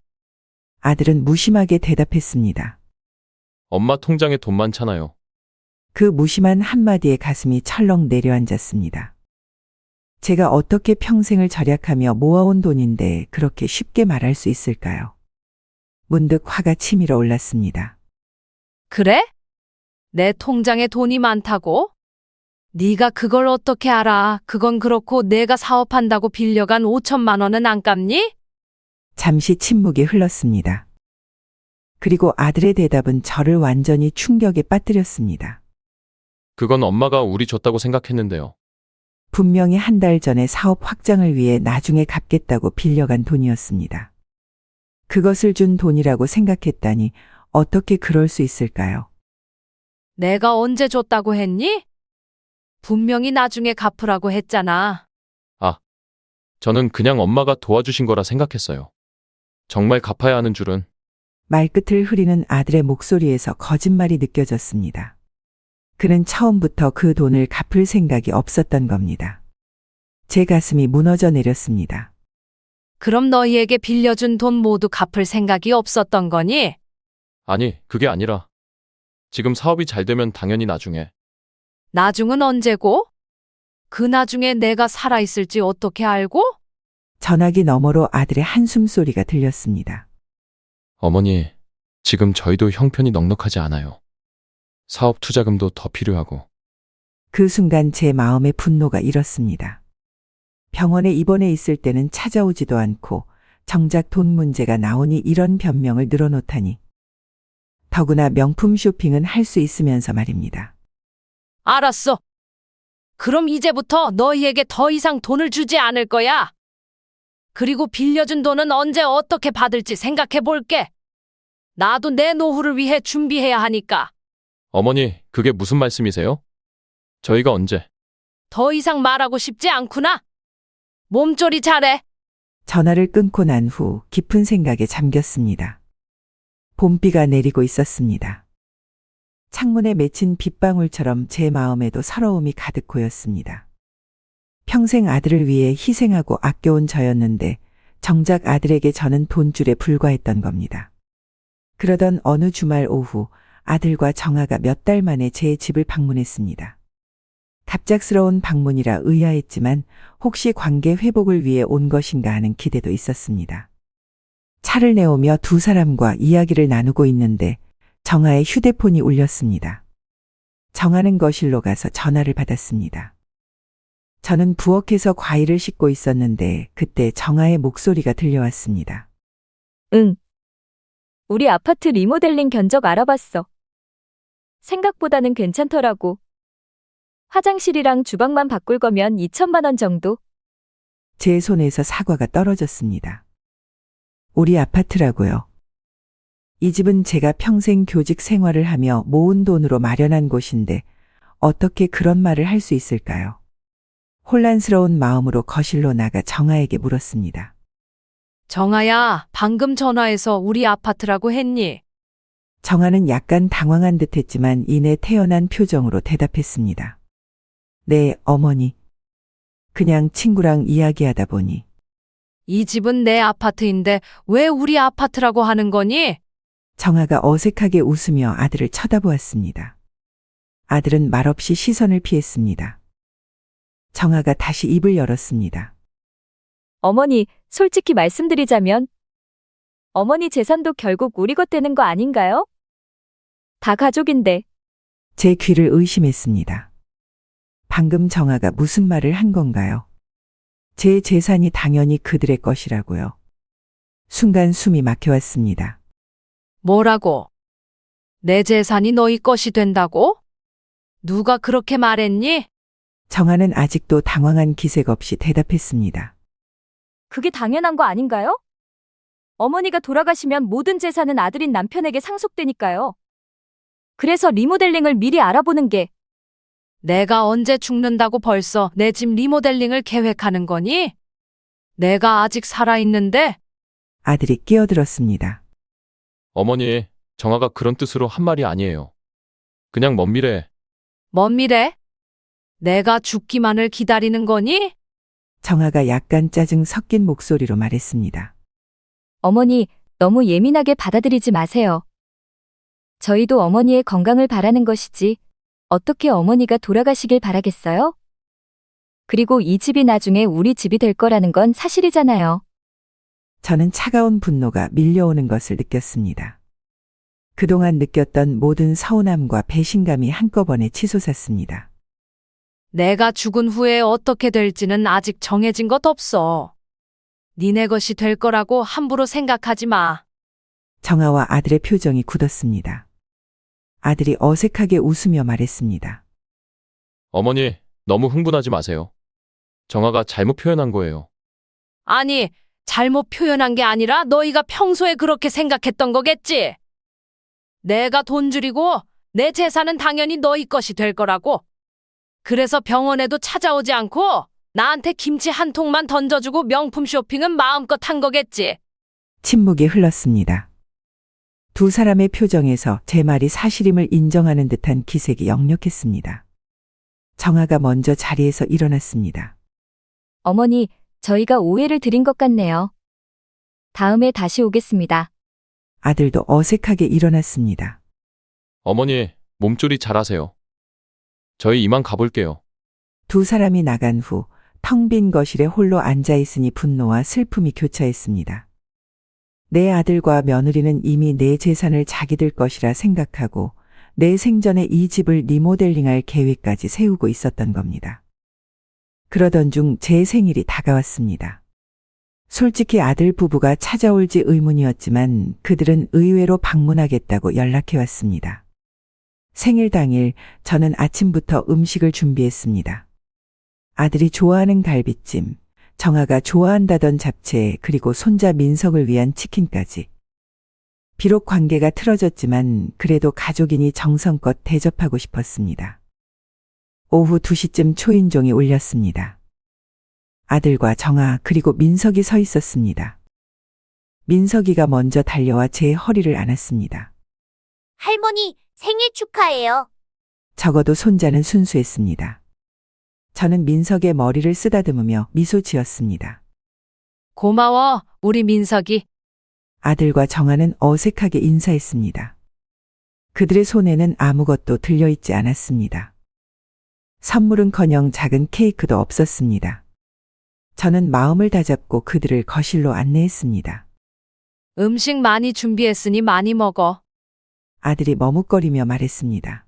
아들은 무심하게 대답했습니다. 엄마 통장에 돈 많잖아요. 그 무심한 한마디에 가슴이 철렁 내려앉았습니다. 제가 어떻게 평생을 절약하며 모아온 돈인데 그렇게 쉽게 말할 수 있을까요? 문득 화가 치밀어 올랐습니다. 그래? 내 통장에 돈이 많다고? 네가 그걸 어떻게 알아? 그건 그렇고 내가 사업한다고 빌려간 5천만 원은 안 갚니? 잠시 침묵이 흘렀습니다. 그리고 아들의 대답은 저를 완전히 충격에 빠뜨렸습니다. 그건 엄마가 우리 줬다고 생각했는데요. 분명히 한 달 전에 사업 확장을 위해 나중에 갚겠다고 빌려간 돈이었습니다. 그것을 준 돈이라고 생각했다니 어떻게 그럴 수 있을까요? 내가 언제 줬다고 했니? 분명히 나중에 갚으라고 했잖아. 저는 그냥 엄마가 도와주신 거라 생각했어요. 정말 갚아야 하는 줄은. 말끝을 흐리는 아들의 목소리에서 거짓말이 느껴졌습니다. 그는 처음부터 그 돈을 갚을 생각이 없었던 겁니다. 제 가슴이 무너져 내렸습니다. 그럼 너희에게 빌려준 돈 모두 갚을 생각이 없었던 거니? 아니, 그게 아니라 지금 사업이 잘 되면 당연히 나중에. 나중은 언제고? 그 나중에 내가 살아있을지 어떻게 알고? 전화기 너머로 아들의 한숨 소리가 들렸습니다. 어머니, 지금 저희도 형편이 넉넉하지 않아요. 사업 투자금도 더 필요하고. 그 순간 제 마음에 분노가 일었습니다. 병원에 입원해 있을 때는 찾아오지도 않고 정작 돈 문제가 나오니 이런 변명을 늘어놓다니. 더구나 명품 쇼핑은 할 수 있으면서 말입니다. 알았어. 그럼 이제부터 너희에게 더 이상 돈을 주지 않을 거야. 그리고 빌려준 돈은 언제 어떻게 받을지 생각해 볼게. 나도 내 노후를 위해 준비해야 하니까. 어머니, 그게 무슨 말씀이세요? 저희가 언제? 더 이상 말하고 싶지 않구나. 몸조리 잘해. 전화를 끊고 난 후 깊은 생각에 잠겼습니다. 봄비가 내리고 있었습니다. 창문에 맺힌 빗방울처럼 제 마음에도 서러움이 가득 고였습니다. 평생 아들을 위해 희생하고 아껴온 저였는데 정작 아들에게 저는 돈줄에 불과했던 겁니다. 그러던 어느 주말 오후 아들과 정아가 몇 달 만에 제 집을 방문했습니다. 갑작스러운 방문이라 의아했지만 혹시 관계 회복을 위해 온 것인가 하는 기대도 있었습니다. 차를 내오며 두 사람과 이야기를 나누고 있는데 정아의 휴대폰이 울렸습니다. 정아는 거실로 가서 전화를 받았습니다. 저는 부엌에서 과일을 씻고 있었는데 그때 정아의 목소리가 들려왔습니다. 응. 우리 아파트 리모델링 견적 알아봤어. 생각보다는 괜찮더라고. 화장실이랑 주방만 바꿀 거면 2천만 원 정도. 제 손에서 사과가 떨어졌습니다. 우리 아파트라고요. 이 집은 제가 평생 교직 생활을 하며 모은 돈으로 마련한 곳인데 어떻게 그런 말을 할 수 있을까요? 혼란스러운 마음으로 거실로 나가 정아에게 물었습니다. 정아야, 방금 전화해서 우리 아파트라고 했니? 정아는 약간 당황한 듯 했지만 이내 태연한 표정으로 대답했습니다. 네, 어머니. 그냥 친구랑 이야기하다 보니. 이 집은 내 아파트인데 왜 우리 아파트라고 하는 거니? 정아가 어색하게 웃으며 아들을 쳐다보았습니다. 아들은 말없이 시선을 피했습니다. 정아가 다시 입을 열었습니다. 어머니, 솔직히 말씀드리자면 어머니 재산도 결국 우리 것 되는 거 아닌가요? 다 가족인데. 제 귀를 의심했습니다. 방금 정아가 무슨 말을 한 건가요? 제 재산이 당연히 그들의 것이라고요. 순간 숨이 막혀왔습니다. 뭐라고? 내 재산이 너희 것이 된다고? 누가 그렇게 말했니? 정아는 아직도 당황한 기색 없이 대답했습니다. 그게 당연한 거 아닌가요? 어머니가 돌아가시면 모든 재산은 아들인 남편에게 상속되니까요. 그래서 리모델링을 미리 알아보는 게. 내가 언제 죽는다고 벌써 내 집 리모델링을 계획하는 거니? 내가 아직 살아있는데? 아들이 끼어들었습니다. 어머니, 정아가 그런 뜻으로 한 말이 아니에요. 그냥 먼 미래에. 먼 미래? 내가 죽기만을 기다리는 거니? 정아가 약간 짜증 섞인 목소리로 말했습니다. 어머니, 너무 예민하게 받아들이지 마세요. 저희도 어머니의 건강을 바라는 것이지, 어떻게 어머니가 돌아가시길 바라겠어요? 그리고 이 집이 나중에 우리 집이 될 거라는 건 사실이잖아요. 저는 차가운 분노가 밀려오는 것을 느꼈습니다. 그동안 느꼈던 모든 서운함과 배신감이 한꺼번에 치솟았습니다. 내가 죽은 후에 어떻게 될지는 아직 정해진 것 없어. 니네 것이 될 거라고 함부로 생각하지 마. 정아와 아들의 표정이 굳었습니다. 아들이 어색하게 웃으며 말했습니다. 어머니, 너무 흥분하지 마세요. 정아가 잘못 표현한 거예요. 아니, 잘못 표현한 게 아니라 너희가 평소에 그렇게 생각했던 거겠지? 내가 돈 줄이고 내 재산은 당연히 너희 것이 될 거라고. 그래서 병원에도 찾아오지 않고 나한테 김치 한 통만 던져주고 명품 쇼핑은 마음껏 한 거겠지. 침묵이 흘렀습니다. 두 사람의 표정에서 제 말이 사실임을 인정하는 듯한 기색이 역력했습니다. 정아가 먼저 자리에서 일어났습니다. 어머니, 저희가 오해를 드린 것 같네요. 다음에 다시 오겠습니다. 아들도 어색하게 일어났습니다. 어머니, 몸조리 잘하세요. 저희 이만 가볼게요. 두 사람이 나간 후 텅 빈 거실에 홀로 앉아 있으니 분노와 슬픔이 교차했습니다. 내 아들과 며느리는 이미 내 재산을 자기들 것이라 생각하고 내 생전에 이 집을 리모델링할 계획까지 세우고 있었던 겁니다. 그러던 중 제 생일이 다가왔습니다. 솔직히 아들 부부가 찾아올지 의문이었지만 그들은 의외로 방문하겠다고 연락해 왔습니다. 생일 당일 저는 아침부터 음식을 준비했습니다. 아들이 좋아하는 갈비찜, 정아가 좋아한다던 잡채, 그리고 손자 민석을 위한 치킨까지. 비록 관계가 틀어졌지만 그래도 가족이니 정성껏 대접하고 싶었습니다. 오후 2시쯤 초인종이 울렸습니다. 아들과 정아 그리고 민석이 서 있었습니다. 민석이가 먼저 달려와 제 허리를 안았습니다. 할머니, 생일 축하해요. 적어도 손자는 순수했습니다. 저는 민석의 머리를 쓰다듬으며 미소 지었습니다. 고마워, 우리 민석이. 아들과 정아는 어색하게 인사했습니다. 그들의 손에는 아무것도 들려있지 않았습니다. 선물은커녕 작은 케이크도 없었습니다. 저는 마음을 다잡고 그들을 거실로 안내했습니다. 음식 많이 준비했으니 많이 먹어. 아들이 머뭇거리며 말했습니다.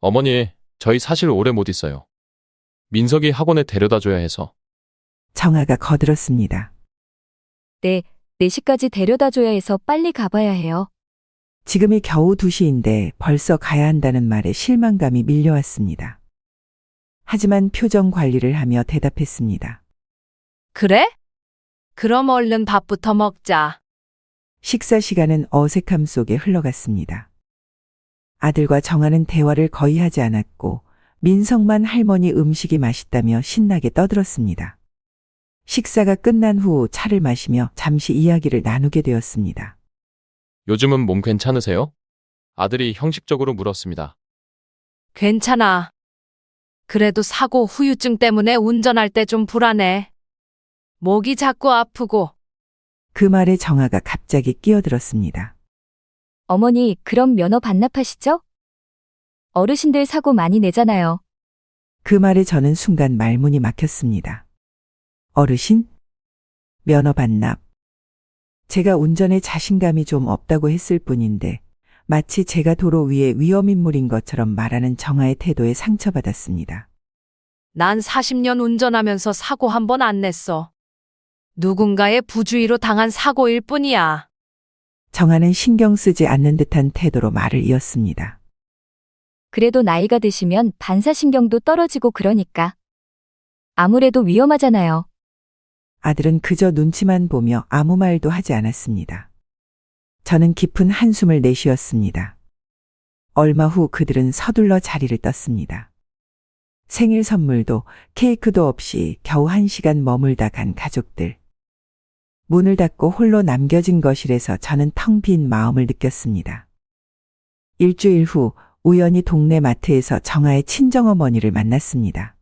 어머니, 저희 사실 오래 못 있어요. 민석이 학원에 데려다 줘야 해서. 정아가 거들었습니다. 4시까지 데려다 줘야 해서 빨리 가봐야 해요. 지금이 겨우 2시인데 벌써 가야 한다는 말에 실망감이 밀려왔습니다. 하지만 표정 관리를 하며 대답했습니다. 그래? 그럼 얼른 밥부터 먹자. 식사 시간은 어색함 속에 흘러갔습니다. 아들과 정아는 대화를 거의 하지 않았고 민석만 할머니 음식이 맛있다며 신나게 떠들었습니다. 식사가 끝난 후 차를 마시며 잠시 이야기를 나누게 되었습니다. 요즘은 몸 괜찮으세요? 아들이 형식적으로 물었습니다. 괜찮아. 그래도 사고 후유증 때문에 운전할 때 좀 불안해. 목이 자꾸 아프고. 그 말에 정아가 갑자기 끼어들었습니다. 어머니, 그럼 면허 반납하시죠? 어르신들 사고 많이 내잖아요. 그 말에 저는 순간 말문이 막혔습니다. 어르신? 면허 반납. 제가 운전에 자신감이 좀 없다고 했을 뿐인데 마치 제가 도로 위에 위험인물인 것처럼 말하는 정아의 태도에 상처받았습니다. 난 40년 운전하면서 사고 한 번 안 냈어. 누군가의 부주의로 당한 사고일 뿐이야. 정아는 신경 쓰지 않는 듯한 태도로 말을 이었습니다. 그래도 나이가 드시면 반사신경도 떨어지고 그러니까. 아무래도 위험하잖아요. 아들은 그저 눈치만 보며 아무 말도 하지 않았습니다. 저는 깊은 한숨을 내쉬었습니다. 얼마 후 그들은 서둘러 자리를 떴습니다. 생일 선물도 케이크도 없이 겨우 1시간 머물다 간 가족들. 문을 닫고 홀로 남겨진 거실에서 저는 텅 빈 마음을 느꼈습니다. 일주일 후 우연히 동네 마트에서 정아의 친정어머니를 만났습니다.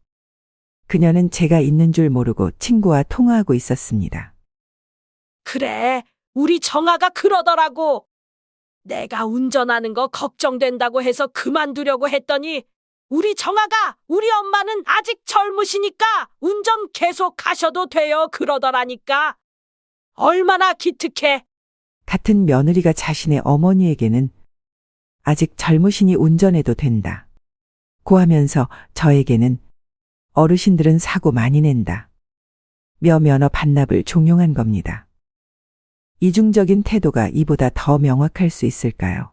그녀는 제가 있는 줄 모르고 친구와 통화하고 있었습니다. 그래, 우리 정아가 그러더라고. 내가 운전하는 거 걱정된다고 해서 그만두려고 했더니 우리 정아가 우리 엄마는 아직 젊으시니까 운전 계속 하셔도 돼요 그러더라니까. 얼마나 기특해. 같은 며느리가 자신의 어머니에게는 아직 젊으시니 운전해도 된다. 고 하면서 저에게는 어르신들은 사고 많이 낸다. 며 면허 반납을 종용한 겁니다. 이중적인 태도가 이보다 더 명확할 수 있을까요?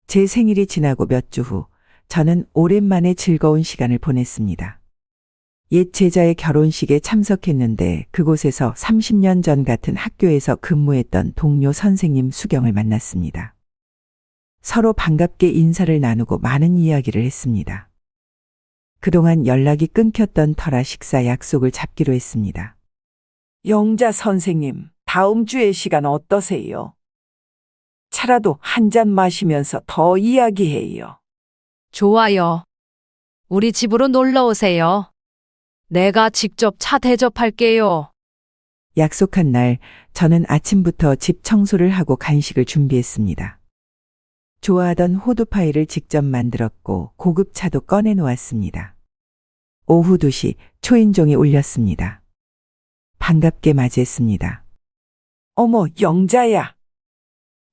제 생일이 지나고 몇 주 후 저는 오랜만에 즐거운 시간을 보냈습니다. 옛 제자의 결혼식에 참석했는데 그곳에서 30년 전 같은 학교에서 근무했던 동료 선생님 수경을 만났습니다. 서로 반갑게 인사를 나누고 많은 이야기를 했습니다. 그동안 연락이 끊겼던 터라 식사 약속을 잡기로 했습니다. 영자 선생님, 다음 주에 시간 어떠세요? 차라도 한 잔 마시면서 더 이야기해요. 좋아요. 우리 집으로 놀러 오세요. 내가 직접 차 대접할게요. 약속한 날 저는 아침부터 집 청소를 하고 간식을 준비했습니다. 좋아하던 호두파이를 직접 만들었고 고급 차도 꺼내 놓았습니다. 오후 2시 초인종이 울렸습니다. 반갑게 맞이했습니다. 어머, 영자야.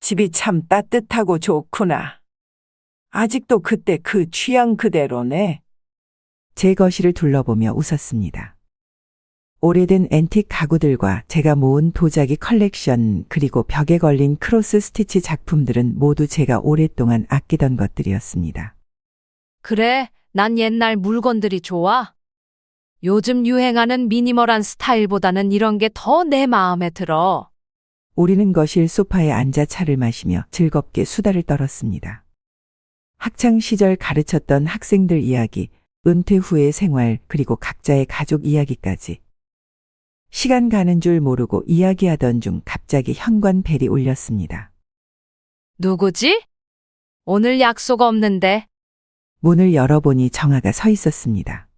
집이 참 따뜻하고 좋구나. 아직도 그때 그 취향 그대로네. 제 거실을 둘러보며 웃었습니다. 오래된 앤틱 가구들과 제가 모은 도자기 컬렉션 그리고 벽에 걸린 크로스 스티치 작품들은 모두 제가 오랫동안 아끼던 것들이었습니다. 그래, 난 옛날 물건들이 좋아. 요즘 유행하는 미니멀한 스타일보다는 이런 게 더 내 마음에 들어. 우리는 거실 소파에 앉아 차를 마시며 즐겁게 수다를 떨었습니다. 학창 시절 가르쳤던 학생들 이야기, 은퇴 후의 생활, 그리고 각자의 가족 이야기까지. 시간 가는 줄 모르고 이야기하던 중 갑자기 현관벨이 울렸습니다. 누구지? 오늘 약속 없는데. 문을 열어보니 정아가 서 있었습니다.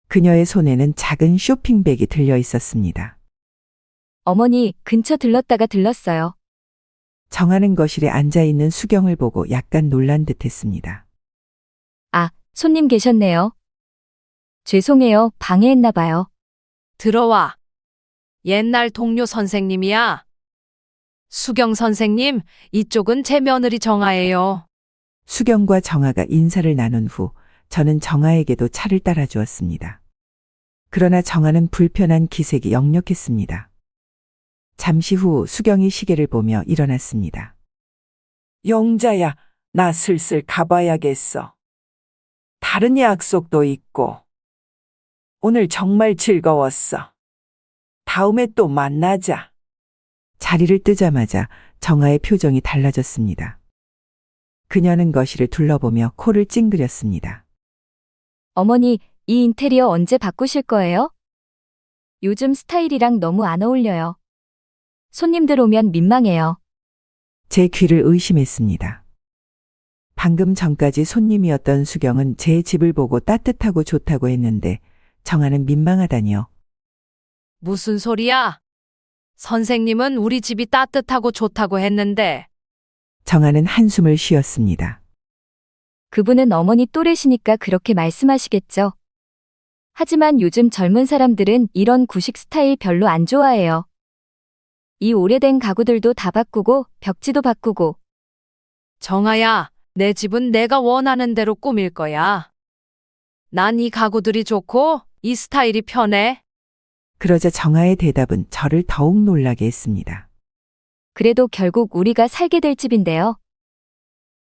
그녀의 손에는 작은 쇼핑백이 들려 있었습니다. 어머니, 근처 들렀다가 들렀어요. 정아는 거실에 앉아있는 수경을 보고 약간 놀란 듯 했습니다. 아, 손님 계셨네요. 죄송해요. 방해했나 봐요. 들어와. 옛날 동료 선생님이야. 수경 선생님, 이쪽은 제 며느리 정아예요. 수경과 정아가 인사를 나눈 후 저는 정아에게도 차를 따라주었습니다. 그러나 정아는 불편한 기색이 역력했습니다. 잠시 후 수경이 시계를 보며 일어났습니다. 영자야, 나 슬슬 가봐야겠어. 다른 약속도 있고. 오늘 정말 즐거웠어. 다음에 또 만나자. 자리를 뜨자마자 정아의 표정이 달라졌습니다. 그녀는 거실을 둘러보며 코를 찡그렸습니다. 어머니, 이 인테리어 언제 바꾸실 거예요? 요즘 스타일이랑 너무 안 어울려요. 손님들 오면 민망해요. 제 귀를 의심했습니다. 방금 전까지 손님이었던 수경은 제 집을 보고 따뜻하고 좋다고 했는데 정아는 민망하다니요. 무슨 소리야? 선생님은 우리 집이 따뜻하고 좋다고 했는데. 정아는 한숨을 쉬었습니다. 그분은 어머니 또래시니까 그렇게 말씀하시겠죠. 하지만 요즘 젊은 사람들은 이런 구식 스타일 별로 안 좋아해요. 이 오래된 가구들도 다 바꾸고 벽지도 바꾸고. 정아야, 내 집은 내가 원하는 대로 꾸밀 거야. 난 이 가구들이 좋고 이 스타일이 편해. 그러자 정아의 대답은 저를 더욱 놀라게 했습니다. 그래도 결국 우리가 살게 될 집인데요.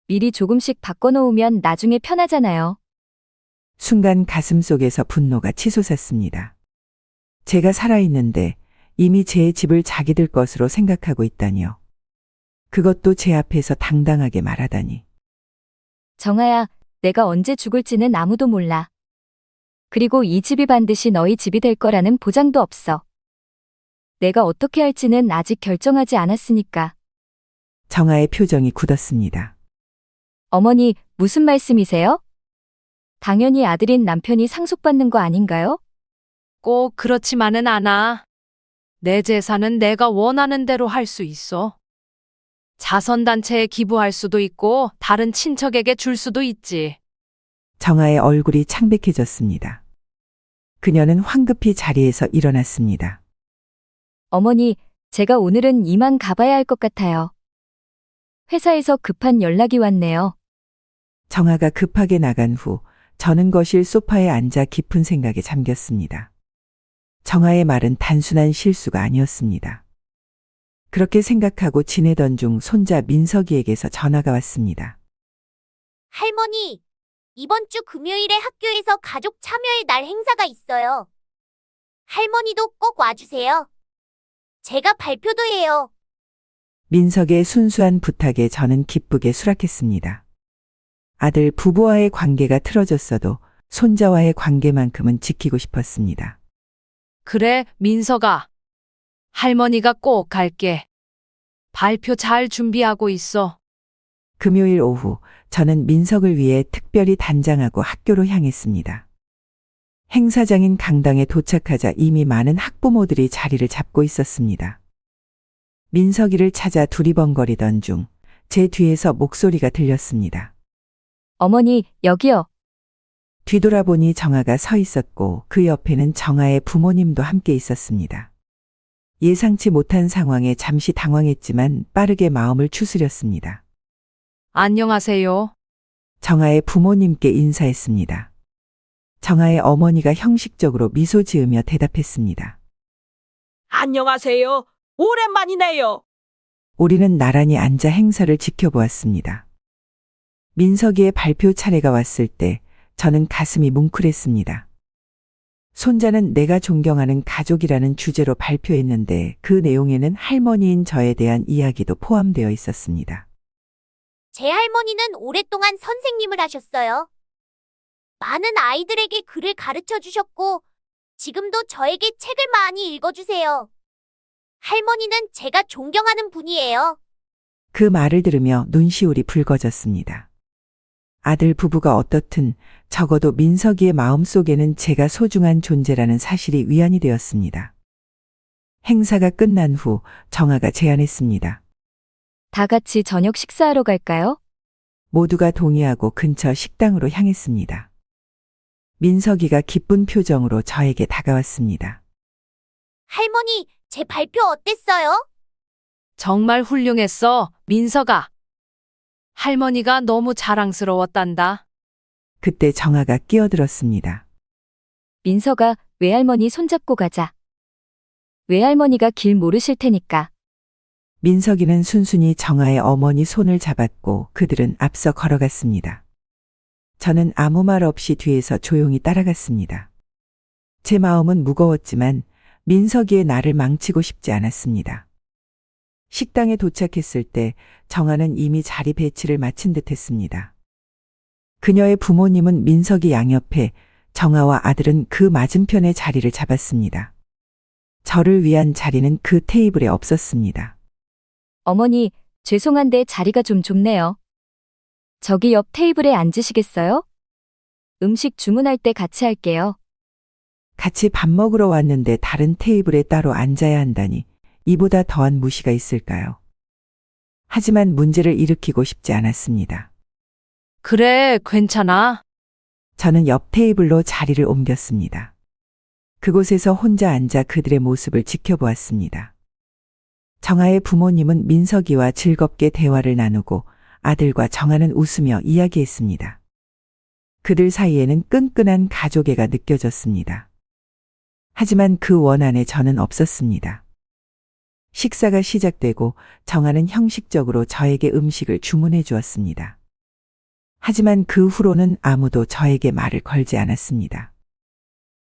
미리 조금씩 바꿔놓으면 나중에 편하잖아요. 순간 가슴속에서 분노가 치솟았습니다. 제가 살아있는데 이미 제 집을 자기들 것으로 생각하고 있다니요. 그것도 제 앞에서 당당하게 말하다니. 정아야, 내가 언제 죽을지는 아무도 몰라. 그리고 이 집이 반드시 너희 집이 될 거라는 보장도 없어. 내가 어떻게 할지는 아직 결정하지 않았으니까. 정아의 표정이 굳었습니다. 어머니, 무슨 말씀이세요? 당연히 아들인 남편이 상속받는 거 아닌가요? 꼭 그렇지만은 않아. 내 재산은 내가 원하는 대로 할 수 있어. 자선단체에 기부할 수도 있고 다른 친척에게 줄 수도 있지. 정아의 얼굴이 창백해졌습니다. 그녀는 황급히 자리에서 일어났습니다. 어머니, 제가 오늘은 이만 가봐야 할 것 같아요. 회사에서 급한 연락이 왔네요. 정아가 급하게 나간 후 저는 거실 소파에 앉아 깊은 생각에 잠겼습니다. 정아의 말은 단순한 실수가 아니었습니다. 그렇게 생각하고 지내던 중 손자 민석이에게서 전화가 왔습니다. 할머니, 이번 주 금요일에 학교에서 가족 참여의 날 행사가 있어요. 할머니도 꼭 와주세요. 제가 발표도 해요. 민석의 순수한 부탁에 저는 기쁘게 수락했습니다. 아들 부부와의 관계가 틀어졌어도 손자와의 관계만큼은 지키고 싶었습니다. 그래, 민석아. 할머니가 꼭 갈게. 발표 잘 준비하고 있어. 금요일 오후 저는 민석을 위해 특별히 단장하고 학교로 향했습니다. 행사장인 강당에 도착하자 이미 많은 학부모들이 자리를 잡고 있었습니다. 민석이를 찾아 두리번거리던 중 제 뒤에서 목소리가 들렸습니다. 어머니, 여기요. 뒤돌아보니 정아가 서 있었고 그 옆에는 정아의 부모님도 함께 있었습니다. 예상치 못한 상황에 잠시 당황했지만 빠르게 마음을 추스렸습니다. 안녕하세요. 정아의 부모님께 인사했습니다. 정아의 어머니가 형식적으로 미소 지으며 대답했습니다. 안녕하세요. 오랜만이네요. 우리는 나란히 앉아 행사를 지켜보았습니다. 민석이의 발표 차례가 왔을 때 저는 가슴이 뭉클했습니다. 손자는 내가 존경하는 가족이라는 주제로 발표했는데 그 내용에는 할머니인 저에 대한 이야기도 포함되어 있었습니다. 제 할머니는 오랫동안 선생님을 하셨어요. 많은 아이들에게 글을 가르쳐 주셨고, 지금도 저에게 책을 많이 읽어주세요. 할머니는 제가 존경하는 분이에요. 그 말을 들으며 눈시울이 붉어졌습니다. 아들 부부가 어떻든 적어도 민석이의 마음속에는 제가 소중한 존재라는 사실이 위안이 되었습니다. 행사가 끝난 후 정아가 제안했습니다. 다 같이 저녁 식사하러 갈까요? 모두가 동의하고 근처 식당으로 향했습니다. 민석이가 기쁜 표정으로 저에게 다가왔습니다. 할머니, 제 발표 어땠어요? 정말 훌륭했어, 민석아. 할머니가 너무 자랑스러웠단다. 그때 정아가 끼어들었습니다. 민석아, 외할머니 손잡고 가자. 외할머니가 길 모르실 테니까. 민석이는 순순히 정아의 어머니 손을 잡았고 그들은 앞서 걸어갔습니다. 저는 아무 말 없이 뒤에서 조용히 따라갔습니다. 제 마음은 무거웠지만 민석이의 나를 망치고 싶지 않았습니다. 식당에 도착했을 때 정아는 이미 자리 배치를 마친 듯 했습니다. 그녀의 부모님은 민석이 양옆에, 정아와 아들은 그 맞은편에 자리를 잡았습니다. 저를 위한 자리는 그 테이블에 없었습니다. 어머니, 죄송한데 자리가 좀 좁네요. 저기 옆 테이블에 앉으시겠어요? 음식 주문할 때 같이 할게요. 같이 밥 먹으러 왔는데 다른 테이블에 따로 앉아야 한다니 이보다 더한 무시가 있을까요? 하지만 문제를 일으키고 싶지 않았습니다. 그래, 괜찮아. 저는 옆 테이블로 자리를 옮겼습니다. 그곳에서 혼자 앉아 그들의 모습을 지켜보았습니다. 정아의 부모님은 민석이와 즐겁게 대화를 나누고 아들과 정아는 웃으며 이야기했습니다. 그들 사이에는 끈끈한 가족애가 느껴졌습니다. 하지만 그 원안에 저는 없었습니다. 식사가 시작되고 정아는 형식적으로 저에게 음식을 주문해 주었습니다. 하지만 그 후로는 아무도 저에게 말을 걸지 않았습니다.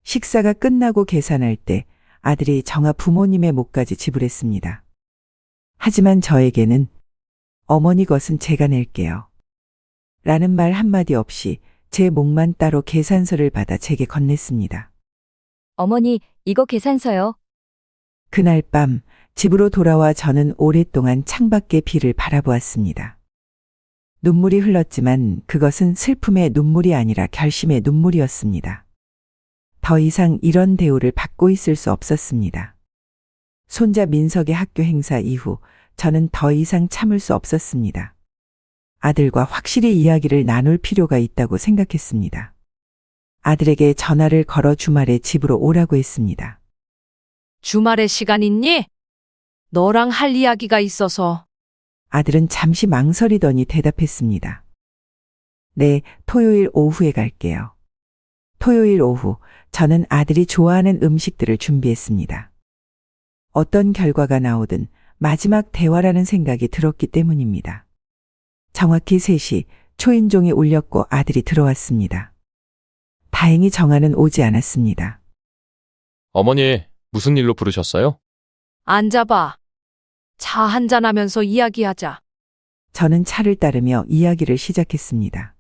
식사가 끝나고 계산할 때 아들이 정아 부모님의 몫까지 지불했습니다. 하지만 저에게는 어머니 것은 제가 낼게요. 라는 말 한마디 없이 제 몫만 따로 계산서를 받아 제게 건넸습니다. 어머니, 이거 계산서요. 그날 밤 집으로 돌아와 저는 오랫동안 창밖의 비를 바라보았습니다. 눈물이 흘렀지만 그것은 슬픔의 눈물이 아니라 결심의 눈물이었습니다. 더 이상 이런 대우를 받고 있을 수 없었습니다. 손자 민석의 학교 행사 이후 저는 더 이상 참을 수 없었습니다. 아들과 확실히 이야기를 나눌 필요가 있다고 생각했습니다. 아들에게 전화를 걸어 주말에 집으로 오라고 했습니다. 주말에 시간 있니? 너랑 할 이야기가 있어서. 아들은 잠시 망설이더니 대답했습니다. 네, 토요일 오후에 갈게요. 토요일 오후, 저는 아들이 좋아하는 음식들을 준비했습니다. 어떤 결과가 나오든 마지막 대화라는 생각이 들었기 때문입니다. 정확히 3시 초인종이 울렸고 아들이 들어왔습니다. 다행히 정아는 오지 않았습니다. 어머니, 무슨 일로 부르셨어요? 앉아봐. 차 한잔하면서 이야기하자. 저는 차를 따르며 이야기를 시작했습니다.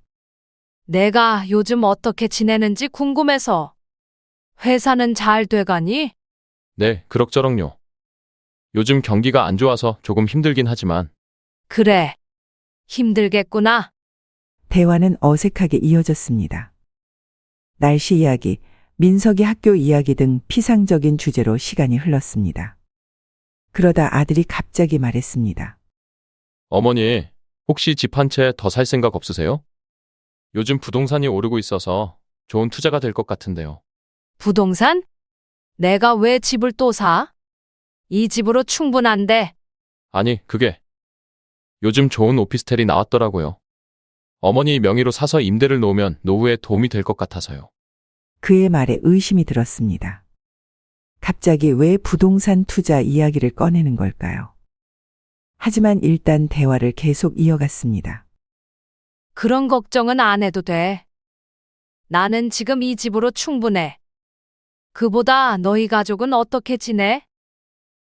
내가 요즘 어떻게 지내는지 궁금해서. 회사는 잘 돼가니? 네, 그럭저럭요. 요즘 경기가 안 좋아서 조금 힘들긴 하지만 그래. 힘들겠구나. 대화는 어색하게 이어졌습니다. 날씨 이야기, 민석이 학교 이야기 등 피상적인 주제로 시간이 흘렀습니다. 그러다 아들이 갑자기 말했습니다. 어머니, 혹시 집 한 채 더 살 생각 없으세요? 요즘 부동산이 오르고 있어서 좋은 투자가 될 것 같은데요. 부동산? 내가 왜 집을 또 사? 이 집으로 충분한데. 아니, 그게 요즘 좋은 오피스텔이 나왔더라고요. 어머니 명의로 사서 임대를 놓으면 노후에 도움이 될 것 같아서요. 그의 말에 의심이 들었습니다. 갑자기 왜 부동산 투자 이야기를 꺼내는 걸까요? 하지만 일단 대화를 계속 이어갔습니다. 그런 걱정은 안 해도 돼. 나는 지금 이 집으로 충분해. 그보다 너희 가족은 어떻게 지내?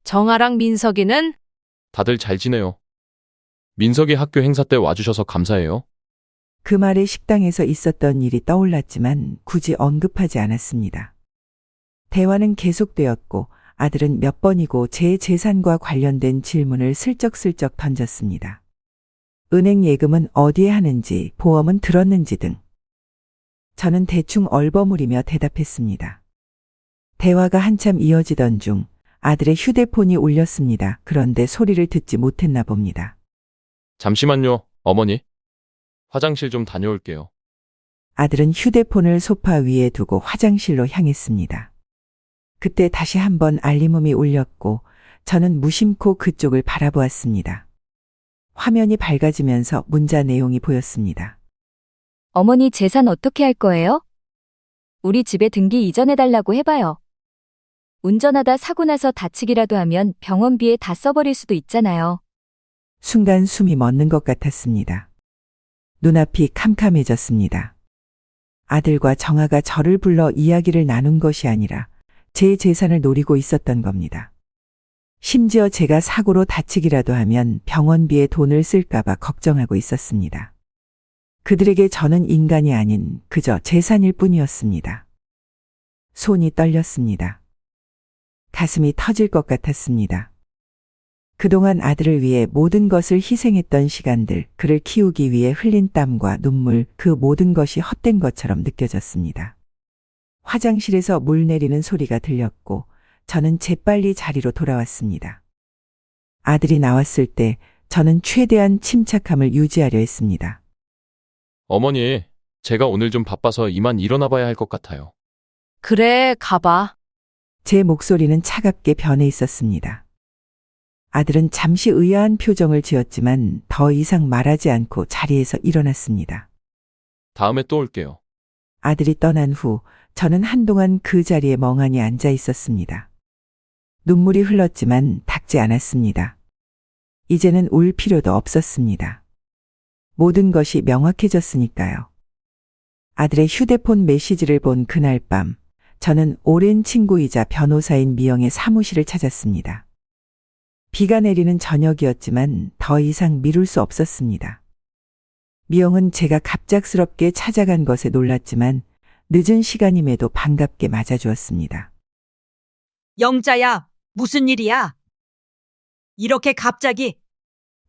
정아랑 민석이는? 다들 잘 지내요. 민석이 학교 행사 때 와주셔서 감사해요. 그 말에 식당에서 있었던 일이 떠올랐지만 굳이 언급하지 않았습니다. 대화는 계속되었고 아들은 몇 번이고 제 재산과 관련된 질문을 슬쩍슬쩍 던졌습니다. 은행 예금은 어디에 하는지, 보험은 들었는지 등. 저는 대충 얼버무리며 대답했습니다. 대화가 한참 이어지던 중 아들의 휴대폰이 울렸습니다. 그런데 소리를 듣지 못했나 봅니다. 잠시만요, 어머니. 화장실 좀 다녀올게요. 아들은 휴대폰을 소파 위에 두고 화장실로 향했습니다. 그때 다시 한번 알림음이 울렸고 저는 무심코 그쪽을 바라보았습니다. 화면이 밝아지면서 문자 내용이 보였습니다. 어머니 재산 어떻게 할 거예요? 우리 집에 등기 이전해달라고 해봐요. 운전하다 사고 나서 다치기라도 하면 병원비에 다 써버릴 수도 있잖아요. 순간 숨이 멎는 것 같았습니다. 눈앞이 캄캄해졌습니다. 아들과 정아가 저를 불러 이야기를 나눈 것이 아니라 제 재산을 노리고 있었던 겁니다. 심지어 제가 사고로 다치기라도 하면 병원비에 돈을 쓸까봐 걱정하고 있었습니다. 그들에게 저는 인간이 아닌 그저 재산일 뿐이었습니다. 손이 떨렸습니다. 가슴이 터질 것 같았습니다. 그동안 아들을 위해 모든 것을 희생했던 시간들, 그를 키우기 위해 흘린 땀과 눈물, 그 모든 것이 헛된 것처럼 느껴졌습니다. 화장실에서 물 내리는 소리가 들렸고 저는 재빨리 자리로 돌아왔습니다. 아들이 나왔을 때 저는 최대한 침착함을 유지하려 했습니다. 어머니, 제가 오늘 좀 바빠서 이만 일어나 봐야 할 것 같아요. 그래, 가봐. 제 목소리는 차갑게 변해 있었습니다. 아들은 잠시 의아한 표정을 지었지만 더 이상 말하지 않고 자리에서 일어났습니다. 다음에 또 올게요. 아들이 떠난 후 저는 한동안 그 자리에 멍하니 앉아 있었습니다. 눈물이 흘렀지만 닦지 않았습니다. 이제는 울 필요도 없었습니다. 모든 것이 명확해졌으니까요. 아들의 휴대폰 메시지를 본 그날 밤, 저는 오랜 친구이자 변호사인 미영의 사무실을 찾았습니다. 비가 내리는 저녁이었지만 더 이상 미룰 수 없었습니다. 미영은 제가 갑작스럽게 찾아간 것에 놀랐지만 늦은 시간임에도 반갑게 맞아주었습니다. 영자야, 무슨 일이야? 이렇게 갑자기.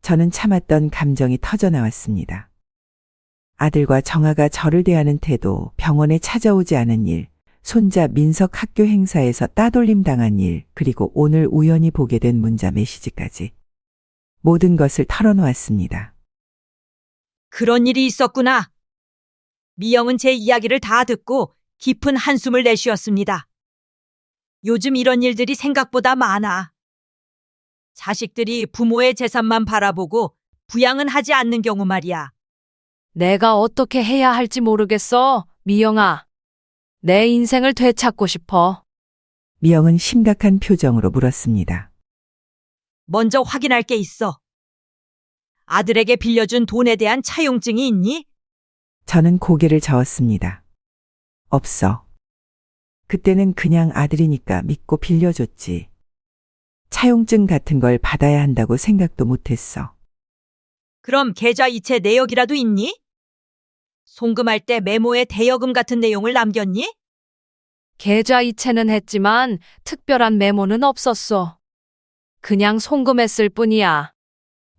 저는 참았던 감정이 터져나왔습니다. 아들과 정아가 저를 대하는 태도, 병원에 찾아오지 않은 일, 손자 민석 학교 행사에서 따돌림 당한 일, 그리고 오늘 우연히 보게 된 문자 메시지까지. 모든 것을 털어놓았습니다. 그런 일이 있었구나. 미영은 제 이야기를 다 듣고 깊은 한숨을 내쉬었습니다. 요즘 이런 일들이 생각보다 많아. 자식들이 부모의 재산만 바라보고 부양은 하지 않는 경우 말이야. 내가 어떻게 해야 할지 모르겠어, 미영아. 내 인생을 되찾고 싶어. 미영은 심각한 표정으로 물었습니다. 먼저 확인할 게 있어. 아들에게 빌려준 돈에 대한 차용증이 있니? 저는 고개를 저었습니다. 없어. 그때는 그냥 아들이니까 믿고 빌려줬지. 차용증 같은 걸 받아야 한다고 생각도 못했어. 그럼 계좌 이체 내역이라도 있니? 송금할 때 메모에 대여금 같은 내용을 남겼니? 계좌 이체는 했지만 특별한 메모는 없었어. 그냥 송금했을 뿐이야.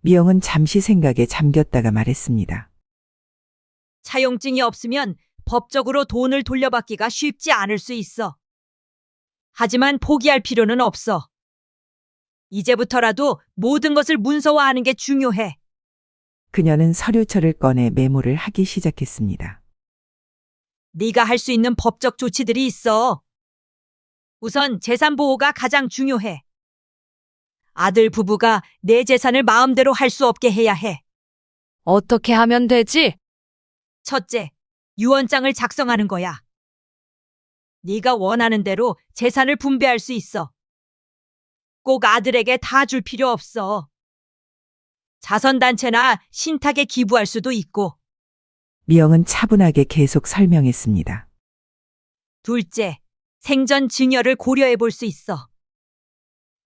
미영은 잠시 생각에 잠겼다가 말했습니다. 차용증이 없으면 법적으로 돈을 돌려받기가 쉽지 않을 수 있어. 하지만 포기할 필요는 없어. 이제부터라도 모든 것을 문서화하는 게 중요해. 그녀는 서류철을 꺼내 메모를 하기 시작했습니다. 네가 할 수 있는 법적 조치들이 있어. 우선 재산 보호가 가장 중요해. 아들 부부가 내 재산을 마음대로 할 수 없게 해야 해. 어떻게 하면 되지? 첫째, 유언장을 작성하는 거야. 네가 원하는 대로 재산을 분배할 수 있어. 꼭 아들에게 다 줄 필요 없어. 자선단체나 신탁에 기부할 수도 있고. 미영은 차분하게 계속 설명했습니다. 둘째, 생전 증여를 고려해 볼 수 있어.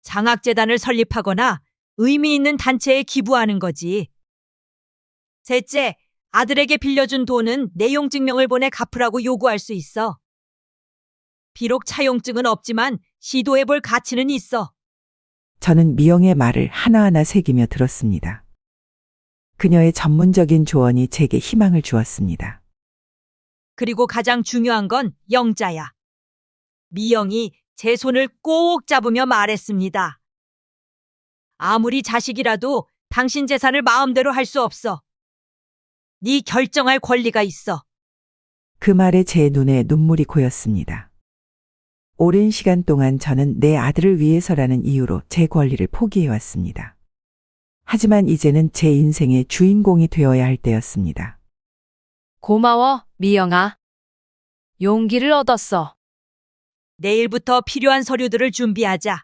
장학재단을 설립하거나 의미 있는 단체에 기부하는 거지. 셋째, 아들에게 빌려준 돈은 내용 증명을 보내 갚으라고 요구할 수 있어. 비록 차용증은 없지만 시도해 볼 가치는 있어. 저는 미영의 말을 하나하나 새기며 들었습니다. 그녀의 전문적인 조언이 제게 희망을 주었습니다. 그리고 가장 중요한 건 영자야. 미영이 제 손을 꼭 잡으며 말했습니다. 아무리 자식이라도 당신 재산을 마음대로 할 수 없어. 네 결정할 권리가 있어. 그 말에 제 눈에 눈물이 고였습니다. 오랜 시간 동안 저는 내 아들을 위해서라는 이유로 제 권리를 포기해왔습니다. 하지만 이제는 제 인생의 주인공이 되어야 할 때였습니다. 고마워, 미영아. 용기를 얻었어. 내일부터 필요한 서류들을 준비하자.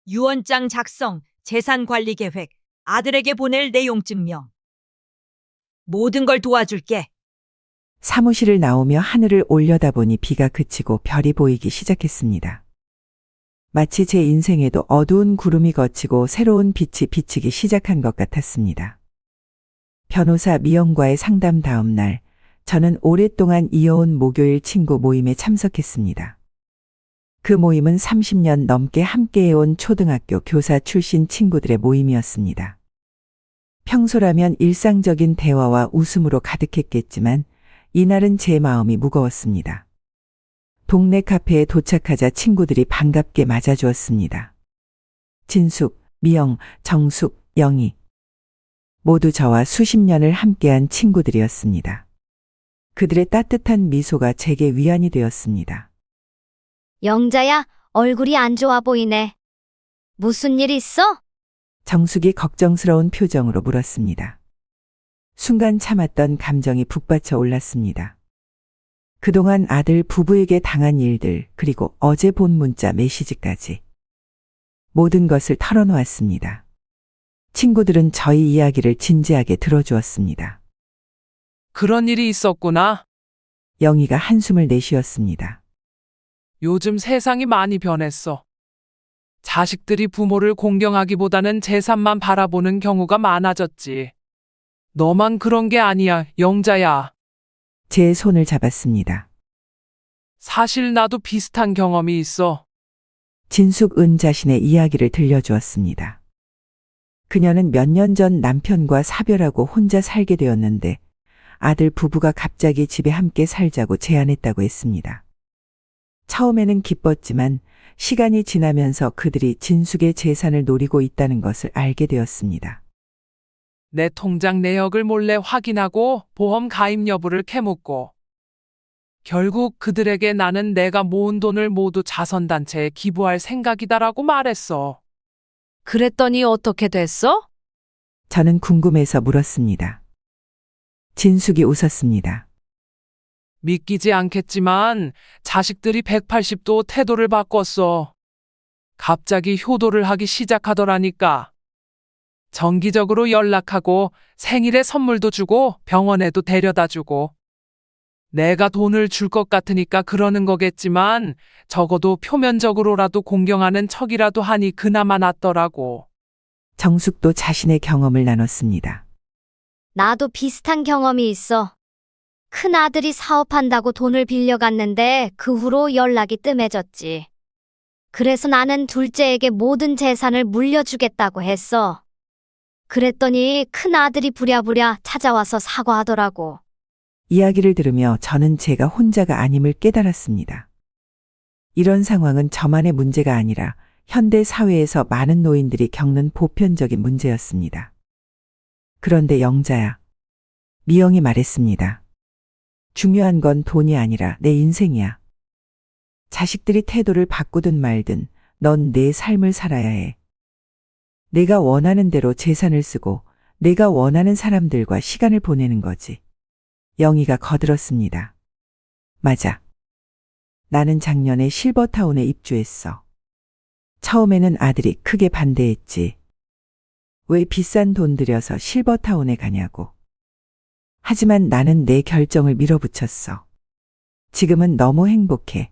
유언장 작성, 재산 관리 계획, 아들에게 보낼 내용 증명. 모든 걸 도와줄게. 사무실을 나오며 하늘을 올려다보니 비가 그치고 별이 보이기 시작했습니다. 마치 제 인생에도 어두운 구름이 걷히고 새로운 빛이 비치기 시작한 것 같았습니다. 변호사 미영과의 상담 다음 날, 저는 오랫동안 이어온 목요일 친구 모임에 참석했습니다. 그 모임은 30년 넘게 함께해온 초등학교 교사 출신 친구들의 모임이었습니다. 평소라면 일상적인 대화와 웃음으로 가득했겠지만 이날은 제 마음이 무거웠습니다. 동네 카페에 도착하자 친구들이 반갑게 맞아주었습니다. 진숙, 미영, 정숙, 영희. 모두 저와 수십 년을 함께한 친구들이었습니다. 그들의 따뜻한 미소가 제게 위안이 되었습니다. 영자야, 얼굴이 안 좋아 보이네. 무슨 일 있어? 정숙이 걱정스러운 표정으로 물었습니다. 순간 참았던 감정이 북받쳐 올랐습니다. 그동안 아들 부부에게 당한 일들, 그리고 어제 본 문자 메시지까지. 모든 것을 털어놓았습니다. 친구들은 저희 이야기를 진지하게 들어주었습니다. 그런 일이 있었구나. 영희가 한숨을 내쉬었습니다. 요즘 세상이 많이 변했어. 자식들이 부모를 공경하기보다는 재산만 바라보는 경우가 많아졌지. 너만 그런 게 아니야, 영자야. 제 손을 잡았습니다. 사실 나도 비슷한 경험이 있어. 진숙은 자신의 이야기를 들려주었습니다. 그녀는 몇 년 전 남편과 사별하고 혼자 살게 되었는데 아들 부부가 갑자기 집에 함께 살자고 제안했다고 했습니다. 처음에는 기뻤지만 시간이 지나면서 그들이 진숙의 재산을 노리고 있다는 것을 알게 되었습니다. 내 통장 내역을 몰래 확인하고 보험 가입 여부를 캐묻고 결국 그들에게 나는 내가 모은 돈을 모두 자선단체에 기부할 생각이다라고 말했어. 그랬더니 어떻게 됐어? 저는 궁금해서 물었습니다. 진숙이 웃었습니다. 믿기지 않겠지만 자식들이 180도 태도를 바꿨어. 갑자기 효도를 하기 시작하더라니까. 정기적으로 연락하고 생일에 선물도 주고 병원에도 데려다 주고. 내가 돈을 줄 것 같으니까 그러는 거겠지만 적어도 표면적으로라도 공경하는 척이라도 하니 그나마 낫더라고. 정숙도 자신의 경험을 나눴습니다. 나도 비슷한 경험이 있어. 큰 아들이 사업한다고 돈을 빌려갔는데 그 후로 연락이 뜸해졌지. 그래서 나는 둘째에게 모든 재산을 물려주겠다고 했어. 그랬더니 큰 아들이 부랴부랴 찾아와서 사과하더라고. 이야기를 들으며 저는 제가 혼자가 아님을 깨달았습니다. 이런 상황은 저만의 문제가 아니라 현대 사회에서 많은 노인들이 겪는 보편적인 문제였습니다. 그런데 영자야, 미영이 말했습니다. 중요한 건 돈이 아니라 내 인생이야. 자식들이 태도를 바꾸든 말든 넌 내 삶을 살아야 해. 내가 원하는 대로 재산을 쓰고 내가 원하는 사람들과 시간을 보내는 거지. 영희가 거들었습니다. 맞아. 나는 작년에 실버타운에 입주했어. 처음에는 아들이 크게 반대했지. 왜 비싼 돈 들여서 실버타운에 가냐고. 하지만 나는 내 결정을 밀어붙였어. 지금은 너무 행복해.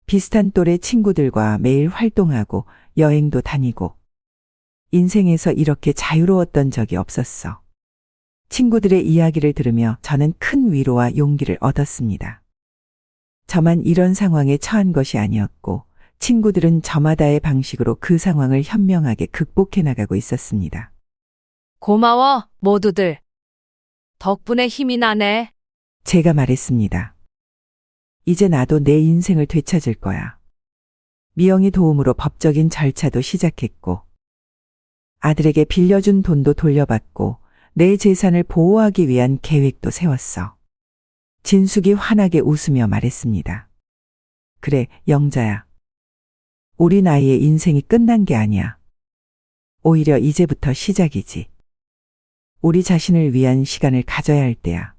비슷한 또래 친구들과 매일 활동하고 여행도 다니고 인생에서 이렇게 자유로웠던 적이 없었어. 친구들의 이야기를 들으며 저는 큰 위로와 용기를 얻었습니다. 저만 이런 상황에 처한 것이 아니었고 친구들은 저마다의 방식으로 그 상황을 현명하게 극복해 나가고 있었습니다. 고마워, 모두들. 덕분에 힘이 나네. 제가 말했습니다. 이제 나도 내 인생을 되찾을 거야. 미영이 도움으로 법적인 절차도 시작했고 아들에게 빌려준 돈도 돌려받고 내 재산을 보호하기 위한 계획도 세웠어. 진숙이 환하게 웃으며 말했습니다. 그래, 영자야. 우리 나이에 인생이 끝난 게 아니야. 오히려 이제부터 시작이지. 우리 자신을 위한 시간을 가져야 할 때야.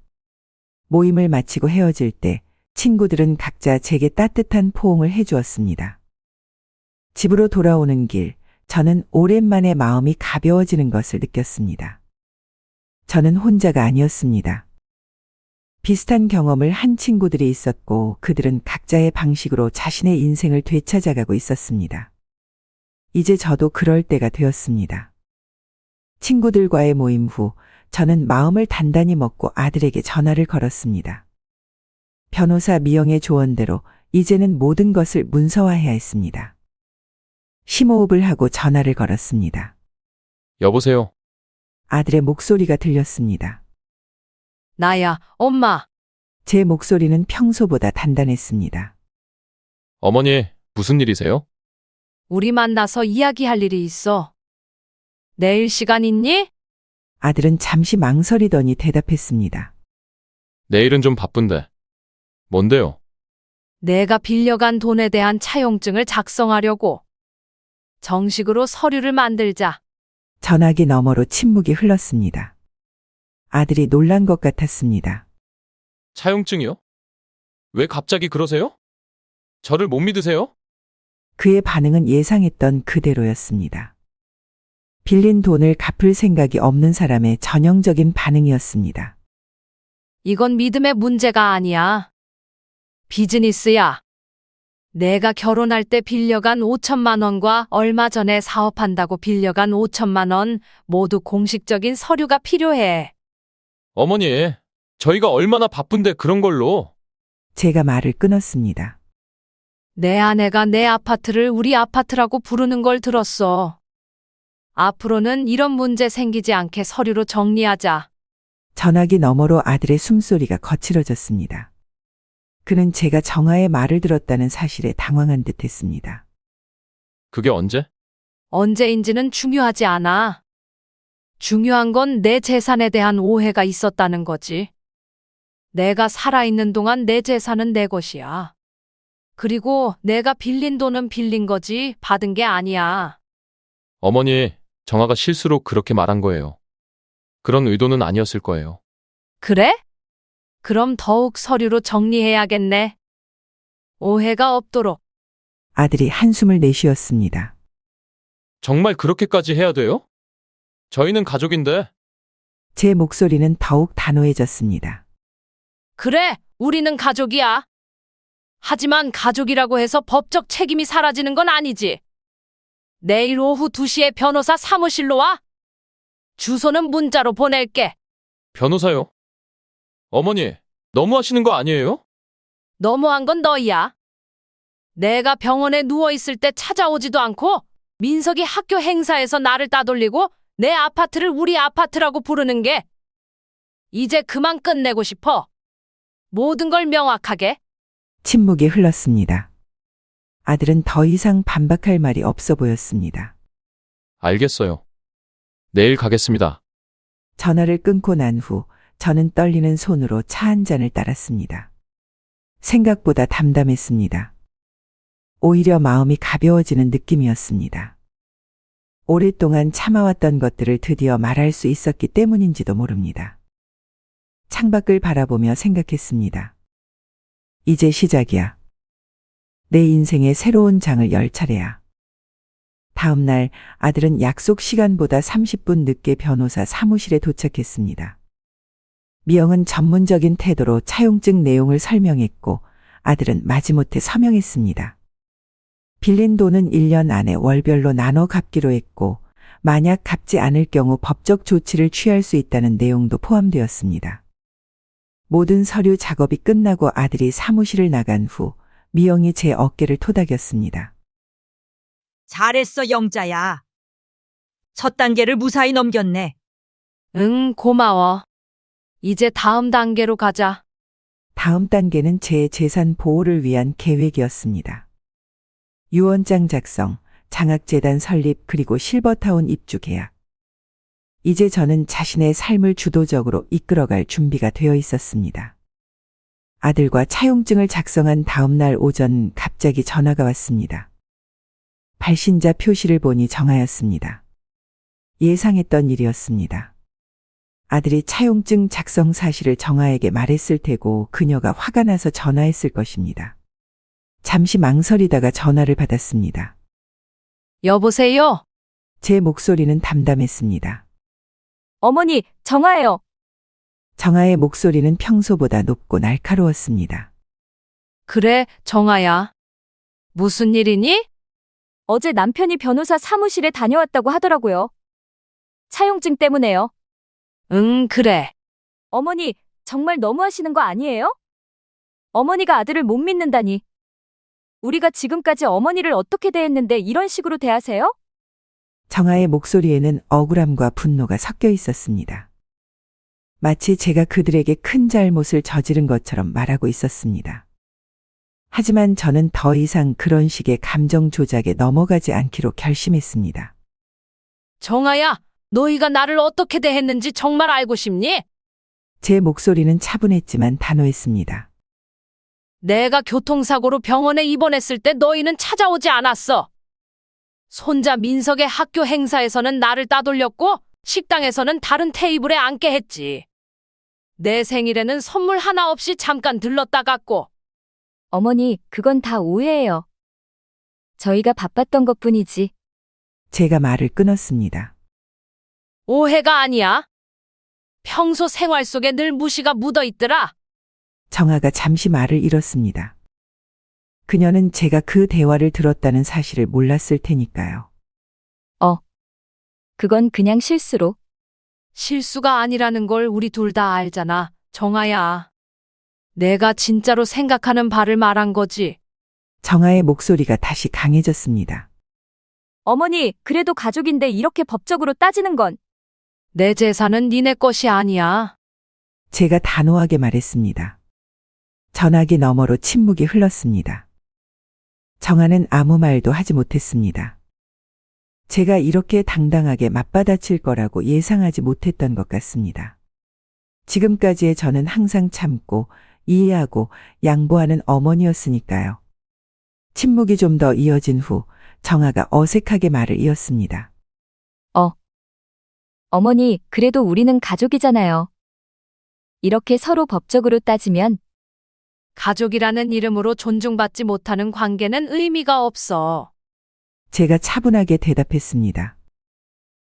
모임을 마치고 헤어질 때 친구들은 각자 제게 따뜻한 포옹을 해주었습니다. 집으로 돌아오는 길, 저는 오랜만에 마음이 가벼워지는 것을 느꼈습니다. 저는 혼자가 아니었습니다. 비슷한 경험을 한 친구들이 있었고 그들은 각자의 방식으로 자신의 인생을 되찾아가고 있었습니다. 이제 저도 그럴 때가 되었습니다. 친구들과의 모임 후 저는 마음을 단단히 먹고 아들에게 전화를 걸었습니다. 변호사 미영의 조언대로 이제는 모든 것을 문서화해야 했습니다. 심호흡을 하고 전화를 걸었습니다. 여보세요. 아들의 목소리가 들렸습니다. 나야, 엄마. 제 목소리는 평소보다 단단했습니다. 어머니, 무슨 일이세요? 우리 만나서 이야기할 일이 있어. 내일 시간 있니? 아들은 잠시 망설이더니 대답했습니다. 내일은 좀 바쁜데. 뭔데요? 내가 빌려간 돈에 대한 차용증을 작성하려고. 정식으로 서류를 만들자. 전화기 너머로 침묵이 흘렀습니다. 아들이 놀란 것 같았습니다. 차용증이요? 왜 갑자기 그러세요? 저를 못 믿으세요? 그의 반응은 예상했던 그대로였습니다. 빌린 돈을 갚을 생각이 없는 사람의 전형적인 반응이었습니다. 이건 믿음의 문제가 아니야. 비즈니스야. 내가 결혼할 때 빌려간 5천만 원과 얼마 전에 사업한다고 빌려간 5천만 원 모두 공식적인 서류가 필요해. 어머니, 저희가 얼마나 바쁜데 그런 걸로. 제가 말을 끊었습니다. 내 아내가 내 아파트를 우리 아파트라고 부르는 걸 들었어. 앞으로는 이런 문제 생기지 않게 서류로 정리하자. 전화기 너머로 아들의 숨소리가 거칠어졌습니다. 그는 제가 정아의 말을 들었다는 사실에 당황한 듯했습니다. 그게 언제? 언제인지는 중요하지 않아. 중요한 건 내 재산에 대한 오해가 있었다는 거지. 내가 살아있는 동안 내 재산은 내 것이야. 그리고 내가 빌린 돈은 빌린 거지 받은 게 아니야. 어머니, 정아가 실수로 그렇게 말한 거예요. 그런 의도는 아니었을 거예요. 그래? 그럼 더욱 서류로 정리해야겠네. 오해가 없도록. 아들이 한숨을 내쉬었습니다. 정말 그렇게까지 해야 돼요? 저희는 가족인데. 제 목소리는 더욱 단호해졌습니다. 그래, 우리는 가족이야. 하지만 가족이라고 해서 법적 책임이 사라지는 건 아니지. 내일 오후 2시에 변호사 사무실로 와. 주소는 문자로 보낼게. 변호사요? 어머니, 너무하시는 거 아니에요? 너무한 건 너희야. 내가 병원에 누워있을 때 찾아오지도 않고 민석이 학교 행사에서 나를 따돌리고 내 아파트를 우리 아파트라고 부르는 게 이제 그만 끝내고 싶어. 모든 걸 명확하게. 침묵이 흘렀습니다. 아들은 더 이상 반박할 말이 없어 보였습니다. 알겠어요. 내일 가겠습니다. 전화를 끊고 난 후 저는 떨리는 손으로 차 한 잔을 따랐습니다. 생각보다 담담했습니다. 오히려 마음이 가벼워지는 느낌이었습니다. 오랫동안 참아왔던 것들을 드디어 말할 수 있었기 때문인지도 모릅니다. 창밖을 바라보며 생각했습니다. 이제 시작이야. 내 인생의 새로운 장을 열 차례야. 다음 날 아들은 약속 시간보다 30분 늦게 변호사 사무실에 도착했습니다. 미영은 전문적인 태도로 차용증 내용을 설명했고 아들은 마지못해 서명했습니다. 빌린 돈은 1년 안에 월별로 나눠 갚기로 했고 만약 갚지 않을 경우 법적 조치를 취할 수 있다는 내용도 포함되었습니다. 모든 서류 작업이 끝나고 아들이 사무실을 나간 후 미영이 제 어깨를 토닥였습니다. 잘했어, 영자야. 첫 단계를 무사히 넘겼네. 응, 고마워. 이제 다음 단계로 가자. 다음 단계는 제 재산 보호를 위한 계획이었습니다. 유언장 작성, 장학재단 설립 그리고 실버타운 입주 계약. 이제 저는 자신의 삶을 주도적으로 이끌어갈 준비가 되어 있었습니다. 아들과 차용증을 작성한 다음 날 오전 갑자기 전화가 왔습니다. 발신자 표시를 보니 정아였습니다. 예상했던 일이었습니다. 아들이 차용증 작성 사실을 정아에게 말했을 테고 그녀가 화가 나서 전화했을 것입니다. 잠시 망설이다가 전화를 받았습니다. 여보세요? 제 목소리는 담담했습니다. 어머니, 정아예요. 정아의 목소리는 평소보다 높고 날카로웠습니다. 그래, 정아야. 무슨 일이니? 어제 남편이 변호사 사무실에 다녀왔다고 하더라고요. 차용증 때문에요. 응, 그래. 어머니, 정말 너무하시는 거 아니에요? 어머니가 아들을 못 믿는다니. 우리가 지금까지 어머니를 어떻게 대했는데 이런 식으로 대하세요? 정아의 목소리에는 억울함과 분노가 섞여 있었습니다. 마치 제가 그들에게 큰 잘못을 저지른 것처럼 말하고 있었습니다. 하지만 저는 더 이상 그런 식의 감정 조작에 넘어가지 않기로 결심했습니다. 정아야, 너희가 나를 어떻게 대했는지 정말 알고 싶니? 제 목소리는 차분했지만 단호했습니다. 내가 교통사고로 병원에 입원했을 때 너희는 찾아오지 않았어. 손자 민석의 학교 행사에서는 나를 따돌렸고 식당에서는 다른 테이블에 앉게 했지. 내 생일에는 선물 하나 없이 잠깐 들렀다 갔고. 어머니, 그건 다 오해예요. 저희가 바빴던 것뿐이지. 제가 말을 끊었습니다. 오해가 아니야. 평소 생활 속에 늘 무시가 묻어 있더라. 정아가 잠시 말을 잃었습니다. 그녀는 제가 그 대화를 들었다는 사실을 몰랐을 테니까요. 그건 그냥 실수로. 실수가 아니라는 걸 우리 둘 다 알잖아, 정아야. 내가 진짜로 생각하는 바를 말한 거지. 정아의 목소리가 다시 강해졌습니다. 어머니, 그래도 가족인데 이렇게 법적으로 따지는 건. 내 재산은 니네 것이 아니야. 제가 단호하게 말했습니다. 전화기 너머로 침묵이 흘렀습니다. 정아는 아무 말도 하지 못했습니다. 제가 이렇게 당당하게 맞받아칠 거라고 예상하지 못했던 것 같습니다. 지금까지의 저는 항상 참고 이해하고 양보하는 어머니였으니까요. 침묵이 좀 더 이어진 후 정아가 어색하게 말을 이었습니다. 어머니, 그래도 우리는 가족이잖아요. 이렇게 서로 법적으로 따지면 가족이라는 이름으로 존중받지 못하는 관계는 의미가 없어. 제가 차분하게 대답했습니다.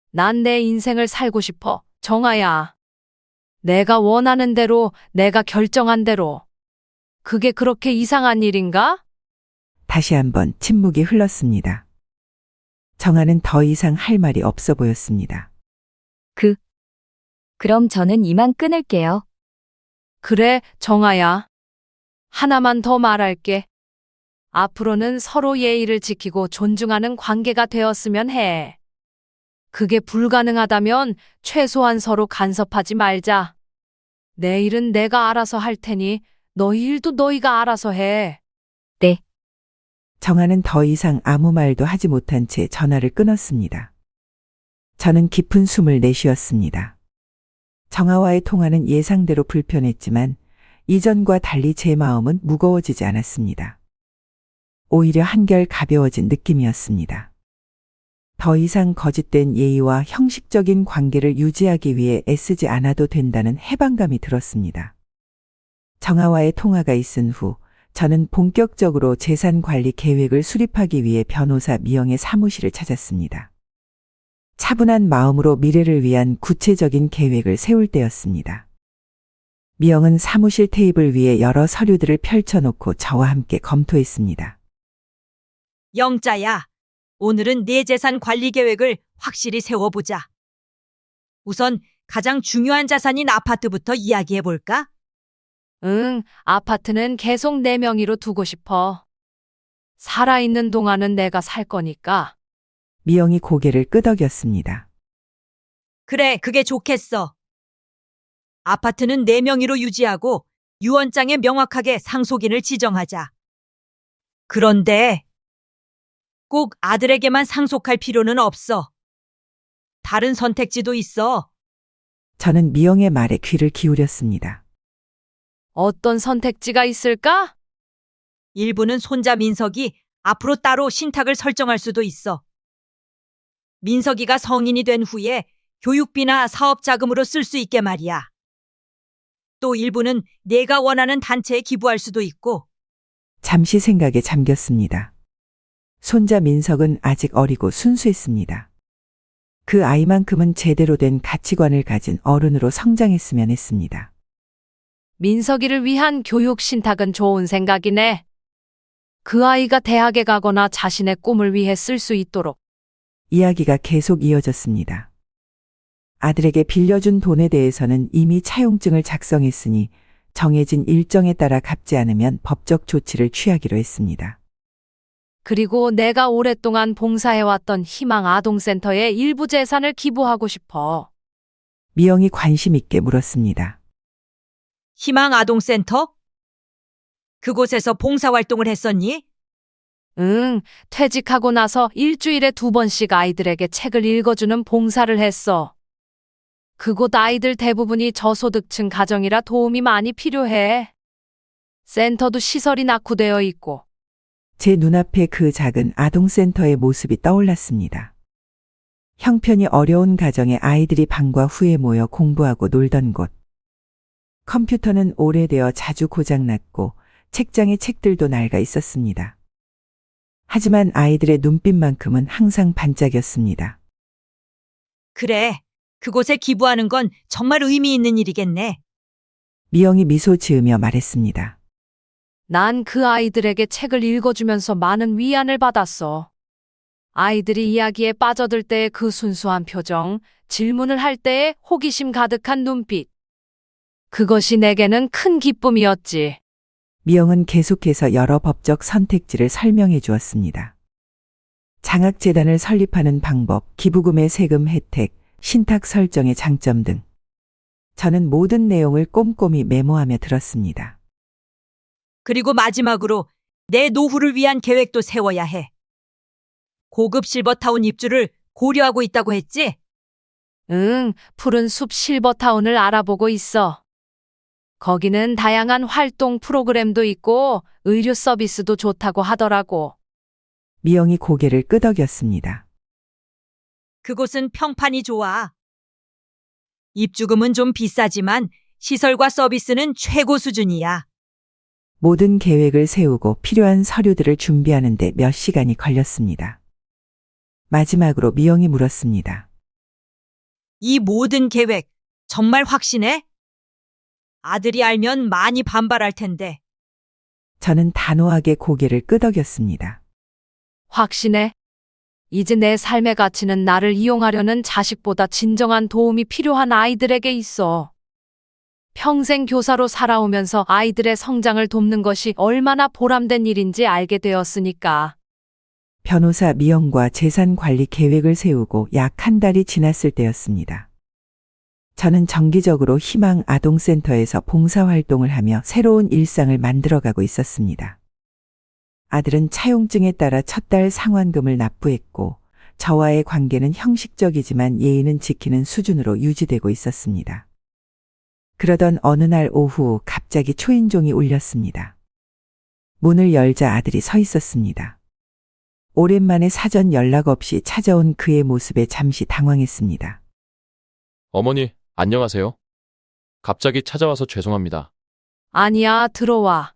난 내 인생을 살고 싶어, 정아야. 내가 원하는 대로, 내가 결정한 대로. 그게 그렇게 이상한 일인가? 다시 한번 침묵이 흘렀습니다. 정아는 더 이상 할 말이 없어 보였습니다. 그럼 저는 이만 끊을게요. 그래, 정아야. 하나만 더 말할게. 앞으로는 서로 예의를 지키고 존중하는 관계가 되었으면 해. 그게 불가능하다면 최소한 서로 간섭하지 말자. 내 일은 내가 알아서 할 테니 너희 일도 너희가 알아서 해. 정아는 더 이상 아무 말도 하지 못한 채 전화를 끊었습니다. 저는 깊은 숨을 내쉬었습니다. 정아와의 통화는 예상대로 불편했지만 이전과 달리 제 마음은 무거워지지 않았습니다. 오히려 한결 가벼워진 느낌이었습니다. 더 이상 거짓된 예의와 형식적인 관계를 유지하기 위해 애쓰지 않아도 된다는 해방감이 들었습니다. 정아와의 통화가 있은 후 저는 본격적으로 재산 관리 계획을 수립하기 위해 변호사 미영의 사무실을 찾았습니다. 차분한 마음으로 미래를 위한 구체적인 계획을 세울 때였습니다. 미영은 사무실 테이블 위에 여러 서류들을 펼쳐놓고 저와 함께 검토했습니다. 영자야, 오늘은 내 재산 관리 계획을 확실히 세워보자. 우선 가장 중요한 자산인 아파트부터 이야기해볼까? 응, 아파트는 계속 내 명의로 두고 싶어. 살아있는 동안은 내가 살 거니까. 미영이 고개를 끄덕였습니다. 그래, 그게 좋겠어. 아파트는 내 명의로 유지하고 유언장에 명확하게 상속인을 지정하자. 그런데 꼭 아들에게만 상속할 필요는 없어. 다른 선택지도 있어. 저는 미영의 말에 귀를 기울였습니다. 어떤 선택지가 있을까? 일부는 손자 민석이 앞으로 따로 신탁을 설정할 수도 있어. 민석이가 성인이 된 후에 교육비나 사업 자금으로 쓸 수 있게 말이야. 또 일부는 내가 원하는 단체에 기부할 수도 있고. 잠시 생각에 잠겼습니다. 손자 민석은 아직 어리고 순수했습니다. 그 아이만큼은 제대로 된 가치관을 가진 어른으로 성장했으면 했습니다. 민석이를 위한 교육 신탁은 좋은 생각이네. 그 아이가 대학에 가거나 자신의 꿈을 위해 쓸 수 있도록. 이야기가 계속 이어졌습니다. 아들에게 빌려준 돈에 대해서는 이미 차용증을 작성했으니 정해진 일정에 따라 갚지 않으면 법적 조치를 취하기로 했습니다. 그리고 내가 오랫동안 봉사해왔던 희망 아동센터에 일부 재산을 기부하고 싶어. 미영이 관심 있게 물었습니다. 희망 아동센터? 그곳에서 봉사활동을 했었니? 응, 퇴직하고 나서 일주일에 2번씩 아이들에게 책을 읽어주는 봉사를 했어. 그곳 아이들 대부분이 저소득층 가정이라 도움이 많이 필요해. 센터도 시설이 낙후되어 있고. 제 눈앞에 그 작은 아동센터의 모습이 떠올랐습니다. 형편이 어려운 가정의 아이들이 방과 후에 모여 공부하고 놀던 곳. 컴퓨터는 오래되어 자주 고장났고 책장에 책들도 낡아 있었습니다. 하지만 아이들의 눈빛만큼은 항상 반짝였습니다. 그래, 그곳에 기부하는 건 정말 의미 있는 일이겠네. 미영이 미소 지으며 말했습니다. 난 그 아이들에게 책을 읽어주면서 많은 위안을 받았어. 아이들이 이야기에 빠져들 때의 그 순수한 표정, 질문을 할 때의 호기심 가득한 눈빛. 그것이 내게는 큰 기쁨이었지. 미영은 계속해서 여러 법적 선택지를 설명해 주었습니다. 장학재단을 설립하는 방법, 기부금의 세금 혜택, 신탁 설정의 장점 등. 저는 모든 내용을 꼼꼼히 메모하며 들었습니다. 그리고 마지막으로 내 노후를 위한 계획도 세워야 해. 고급 실버타운 입주를 고려하고 있다고 했지? 응, 푸른 숲 실버타운을 알아보고 있어. 거기는 다양한 활동 프로그램도 있고 의류 서비스도 좋다고 하더라고. 미영이 고개를 끄덕였습니다. 그곳은 평판이 좋아. 입주금은 좀 비싸지만 시설과 서비스는 최고 수준이야. 모든 계획을 세우고 필요한 서류들을 준비하는데 몇 시간이 걸렸습니다. 마지막으로 미영이 물었습니다. 이 모든 계획 정말 확신해? 아들이 알면 많이 반발할 텐데. 저는 단호하게 고개를 끄덕였습니다. 확신해. 이제 내 삶의 가치는 나를 이용하려는 자식보다 진정한 도움이 필요한 아이들에게 있어. 평생 교사로 살아오면서 아이들의 성장을 돕는 것이 얼마나 보람된 일인지 알게 되었으니까. 변호사 미영과 재산 관리 계획을 세우고 약 한 달이 지났을 때였습니다. 저는 정기적으로 희망 아동센터에서 봉사활동을 하며 새로운 일상을 만들어가고 있었습니다. 아들은 차용증에 따라 첫 달 상환금을 납부했고 저와의 관계는 형식적이지만 예의는 지키는 수준으로 유지되고 있었습니다. 그러던 어느 날 오후 갑자기 초인종이 울렸습니다. 문을 열자 아들이 서 있었습니다. 오랜만에 사전 연락 없이 찾아온 그의 모습에 잠시 당황했습니다. 어머니, 안녕하세요. 갑자기 찾아와서 죄송합니다. 아니야, 들어와.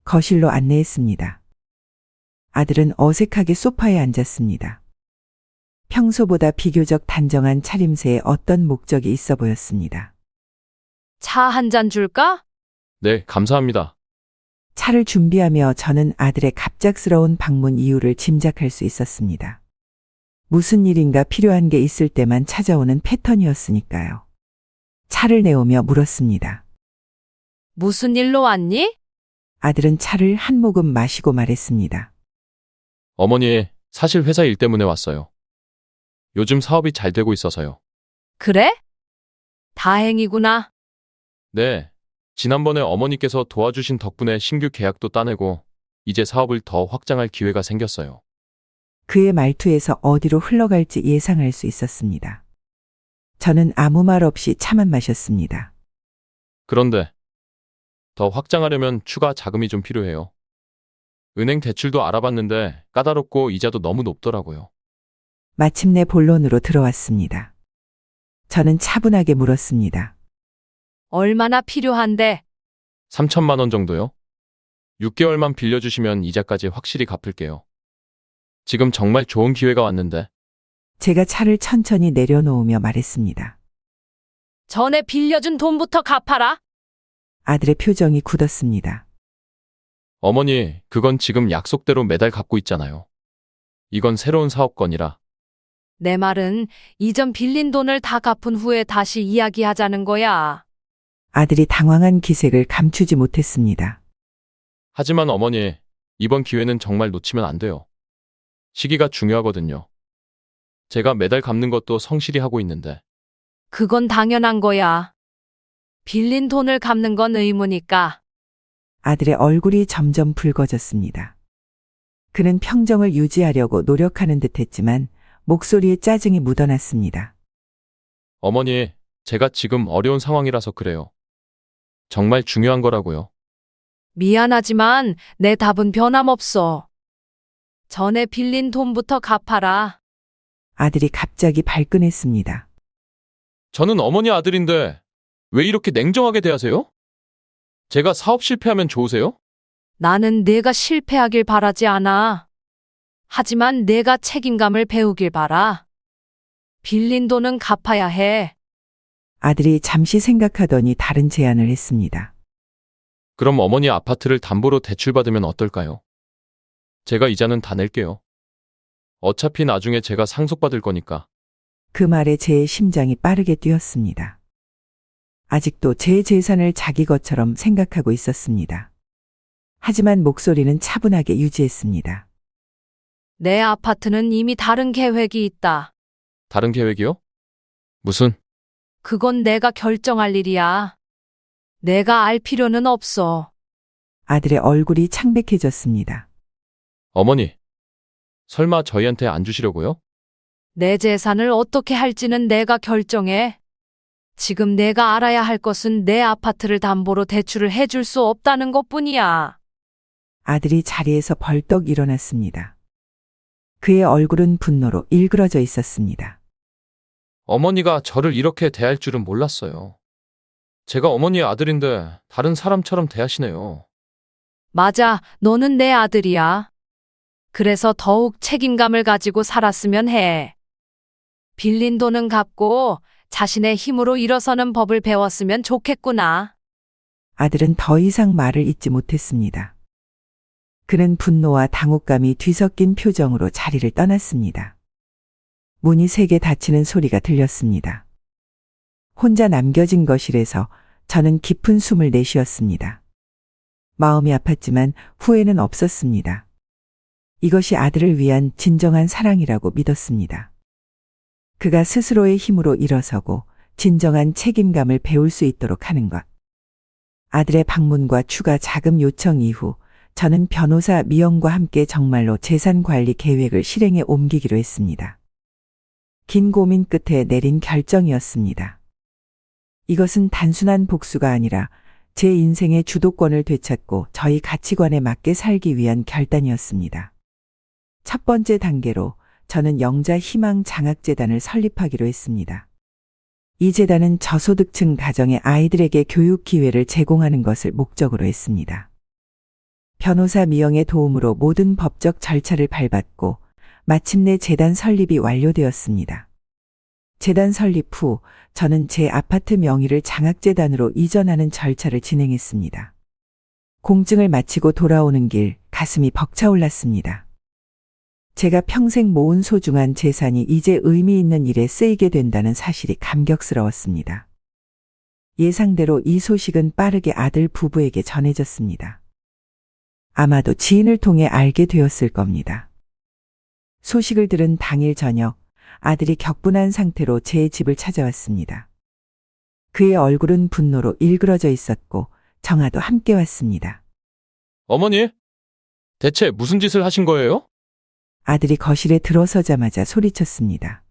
거실로 안내했습니다. 아들은 어색하게 소파에 앉았습니다. 평소보다 비교적 단정한 차림새에 어떤 목적이 있어 보였습니다. 차 한 잔 줄까? 네, 감사합니다. 차를 준비하며 저는 아들의 갑작스러운 방문 이유를 짐작할 수 있었습니다. 무슨 일인가 필요한 게 있을 때만 찾아오는 패턴이었으니까요. 차를 내오며 물었습니다. 무슨 일로 왔니? 아들은 차를 한 모금 마시고 말했습니다. 어머니, 사실 회사 일 때문에 왔어요. 요즘 사업이 잘 되고 있어서요. 그래? 다행이구나. 네, 지난번에 어머니께서 도와주신 덕분에 신규 계약도 따내고 이제 사업을 더 확장할 기회가 생겼어요. 그의 말투에서 어디로 흘러갈지 예상할 수 있었습니다. 저는 아무 말 없이 차만 마셨습니다. 그런데 더 확장하려면 추가 자금이 좀 필요해요. 은행 대출도 알아봤는데 까다롭고 이자도 너무 높더라고요. 마침내 본론으로 들어왔습니다. 저는 차분하게 물었습니다. 얼마나 필요한데? 3천만 원 정도요? 6개월만 빌려주시면 이자까지 확실히 갚을게요. 지금 정말 좋은 기회가 왔는데. 제가 차를 천천히 내려놓으며 말했습니다. 전에 빌려준 돈부터 갚아라. 아들의 표정이 굳었습니다. 어머니, 그건 지금 약속대로 매달 갚고 있잖아요. 이건 새로운 사업건이라. 내 말은 이전 빌린 돈을 다 갚은 후에 다시 이야기하자는 거야. 아들이 당황한 기색을 감추지 못했습니다. 하지만 어머니, 이번 기회는 정말 놓치면 안 돼요. 시기가 중요하거든요. 제가 매달 갚는 것도 성실히 하고 있는데. 그건 당연한 거야. 빌린 돈을 갚는 건 의무니까. 아들의 얼굴이 점점 붉어졌습니다. 그는 평정을 유지하려고 노력하는 듯 했지만 목소리에 짜증이 묻어났습니다. 어머니, 제가 지금 어려운 상황이라서 그래요. 정말 중요한 거라고요. 미안하지만 내 답은 변함없어. 전에 빌린 돈부터 갚아라. 아들이 갑자기 발끈했습니다. 저는 어머니 아들인데 왜 이렇게 냉정하게 대하세요? 제가 사업 실패하면 좋으세요? 나는 내가 실패하길 바라지 않아. 하지만 내가 책임감을 배우길 바라. 빌린 돈은 갚아야 해. 아들이 잠시 생각하더니 다른 제안을 했습니다. 그럼 어머니 아파트를 담보로 대출받으면 어떨까요? 제가 이자는 다 낼게요. 어차피 나중에 제가 상속받을 거니까. 그 말에 제 심장이 빠르게 뛰었습니다. 아직도 제 재산을 자기 것처럼 생각하고 있었습니다. 하지만 목소리는 차분하게 유지했습니다. 내 아파트는 이미 다른 계획이 있다. 다른 계획이요? 무슨? 그건 내가 결정할 일이야. 내가 알 필요는 없어. 아들의 얼굴이 창백해졌습니다. 어머니, 설마 저희한테 안 주시려고요? 내 재산을 어떻게 할지는 내가 결정해. 지금 내가 알아야 할 것은 내 아파트를 담보로 대출을 해줄 수 없다는 것뿐이야. 아들이 자리에서 벌떡 일어났습니다. 그의 얼굴은 분노로 일그러져 있었습니다. 어머니가 저를 이렇게 대할 줄은 몰랐어요. 제가 어머니의 아들인데 다른 사람처럼 대하시네요. 맞아, 너는 내 아들이야. 그래서 더욱 책임감을 가지고 살았으면 해. 빌린 돈은 갚고 자신의 힘으로 일어서는 법을 배웠으면 좋겠구나. 아들은 더 이상 말을 잇지 못했습니다. 그는 분노와 당혹감이 뒤섞인 표정으로 자리를 떠났습니다. 문이 세게 닫히는 소리가 들렸습니다. 혼자 남겨진 거실에서 저는 깊은 숨을 내쉬었습니다. 마음이 아팠지만 후회는 없었습니다. 이것이 아들을 위한 진정한 사랑이라고 믿었습니다. 그가 스스로의 힘으로 일어서고 진정한 책임감을 배울 수 있도록 하는 것. 아들의 방문과 추가 자금 요청 이후 저는 변호사 미영과 함께 정말로 재산 관리 계획을 실행에 옮기기로 했습니다. 긴 고민 끝에 내린 결정이었습니다. 이것은 단순한 복수가 아니라 제 인생의 주도권을 되찾고 저희 가치관에 맞게 살기 위한 결단이었습니다. 첫 번째 단계로 저는 영자 희망 장학재단을 설립하기로 했습니다. 이 재단은 저소득층 가정의 아이들에게 교육 기회를 제공하는 것을 목적으로 했습니다. 변호사 미영의 도움으로 모든 법적 절차를 밟았고 마침내 재단 설립이 완료되었습니다. 재단 설립 후 저는 제 아파트 명의를 장학재단으로 이전하는 절차를 진행했습니다. 공증을 마치고 돌아오는 길 가슴이 벅차올랐습니다. 제가 평생 모은 소중한 재산이 이제 의미 있는 일에 쓰이게 된다는 사실이 감격스러웠습니다. 예상대로 이 소식은 빠르게 아들 부부에게 전해졌습니다. 아마도 지인을 통해 알게 되었을 겁니다. 소식을 들은 당일 저녁 아들이 격분한 상태로 제 집을 찾아왔습니다. 그의 얼굴은 분노로 일그러져 있었고 정아도 함께 왔습니다. 어머니, 대체 무슨 짓을 하신 거예요? 아들이 거실에 들어서자마자 소리쳤습니다.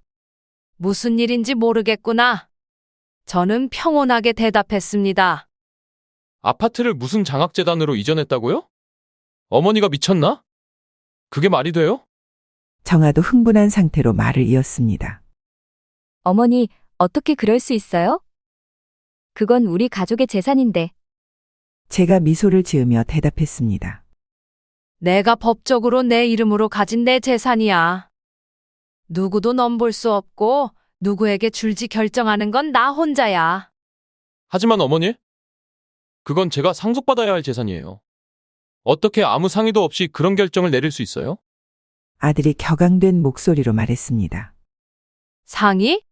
무슨 일인지 모르겠구나. 저는 평온하게 대답했습니다. 아파트를 무슨 장학재단으로 이전했다고요? 어머니가 미쳤나? 그게 말이 돼요? 정아도 흥분한 상태로 말을 이었습니다. 어머니, 어떻게 그럴 수 있어요? 그건 우리 가족의 재산인데. 제가 미소를 지으며 대답했습니다. 내가 법적으로 내 이름으로 가진 내 재산이야. 누구도 넘볼 수 없고 누구에게 줄지 결정하는 건 나 혼자야. 하지만 어머니, 그건 제가 상속받아야 할 재산이에요. 어떻게 아무 상의도 없이 그런 결정을 내릴 수 있어요? 아들이 격앙된 목소리로 말했습니다. 상의?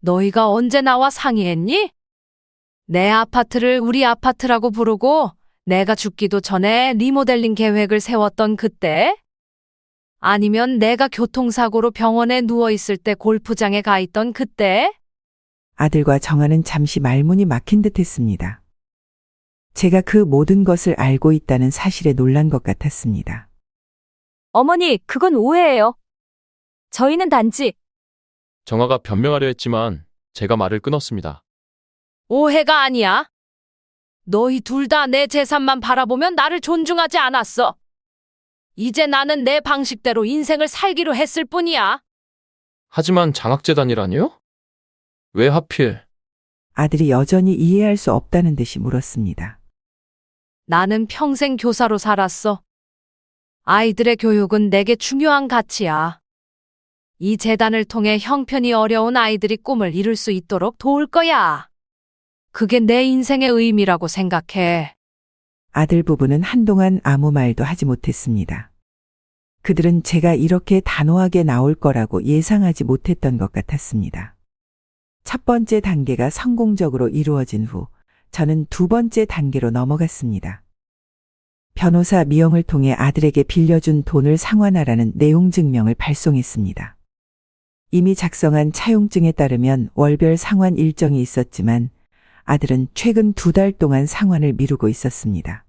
너희가 언제 나와 상의했니? 내 아파트를 우리 아파트라고 부르고 내가 죽기도 전에 리모델링 계획을 세웠던 그때? 아니면 내가 교통사고로 병원에 누워있을 때 골프장에 가 있던 그때? 아들과 정아는 잠시 말문이 막힌 듯 했습니다. 제가 그 모든 것을 알고 있다는 사실에 놀란 것 같았습니다. 어머니, 그건 오해예요. 저희는 단지 정아가 변명하려 했지만 제가 말을 끊었습니다. 오해가 아니야. 너희 둘 다 내 재산만 바라보면 나를 존중하지 않았어. 이제 나는 내 방식대로 인생을 살기로 했을 뿐이야. 하지만 장학재단이라니요? 왜 하필? 아들이 여전히 이해할 수 없다는 듯이 물었습니다. 나는 평생 교사로 살았어. 아이들의 교육은 내게 중요한 가치야. 이 재단을 통해 형편이 어려운 아이들이 꿈을 이룰 수 있도록 도울 거야. 그게 내 인생의 의미라고 생각해. 아들 부부는 한동안 아무 말도 하지 못했습니다. 그들은 제가 이렇게 단호하게 나올 거라고 예상하지 못했던 것 같았습니다. 첫 번째 단계가 성공적으로 이루어진 후 저는 두 번째 단계로 넘어갔습니다. 변호사 미영을 통해 아들에게 빌려준 돈을 상환하라는 내용 증명을 발송했습니다. 이미 작성한 차용증에 따르면 월별 상환 일정이 있었지만 아들은 최근 2달 동안 상환을 미루고 있었습니다.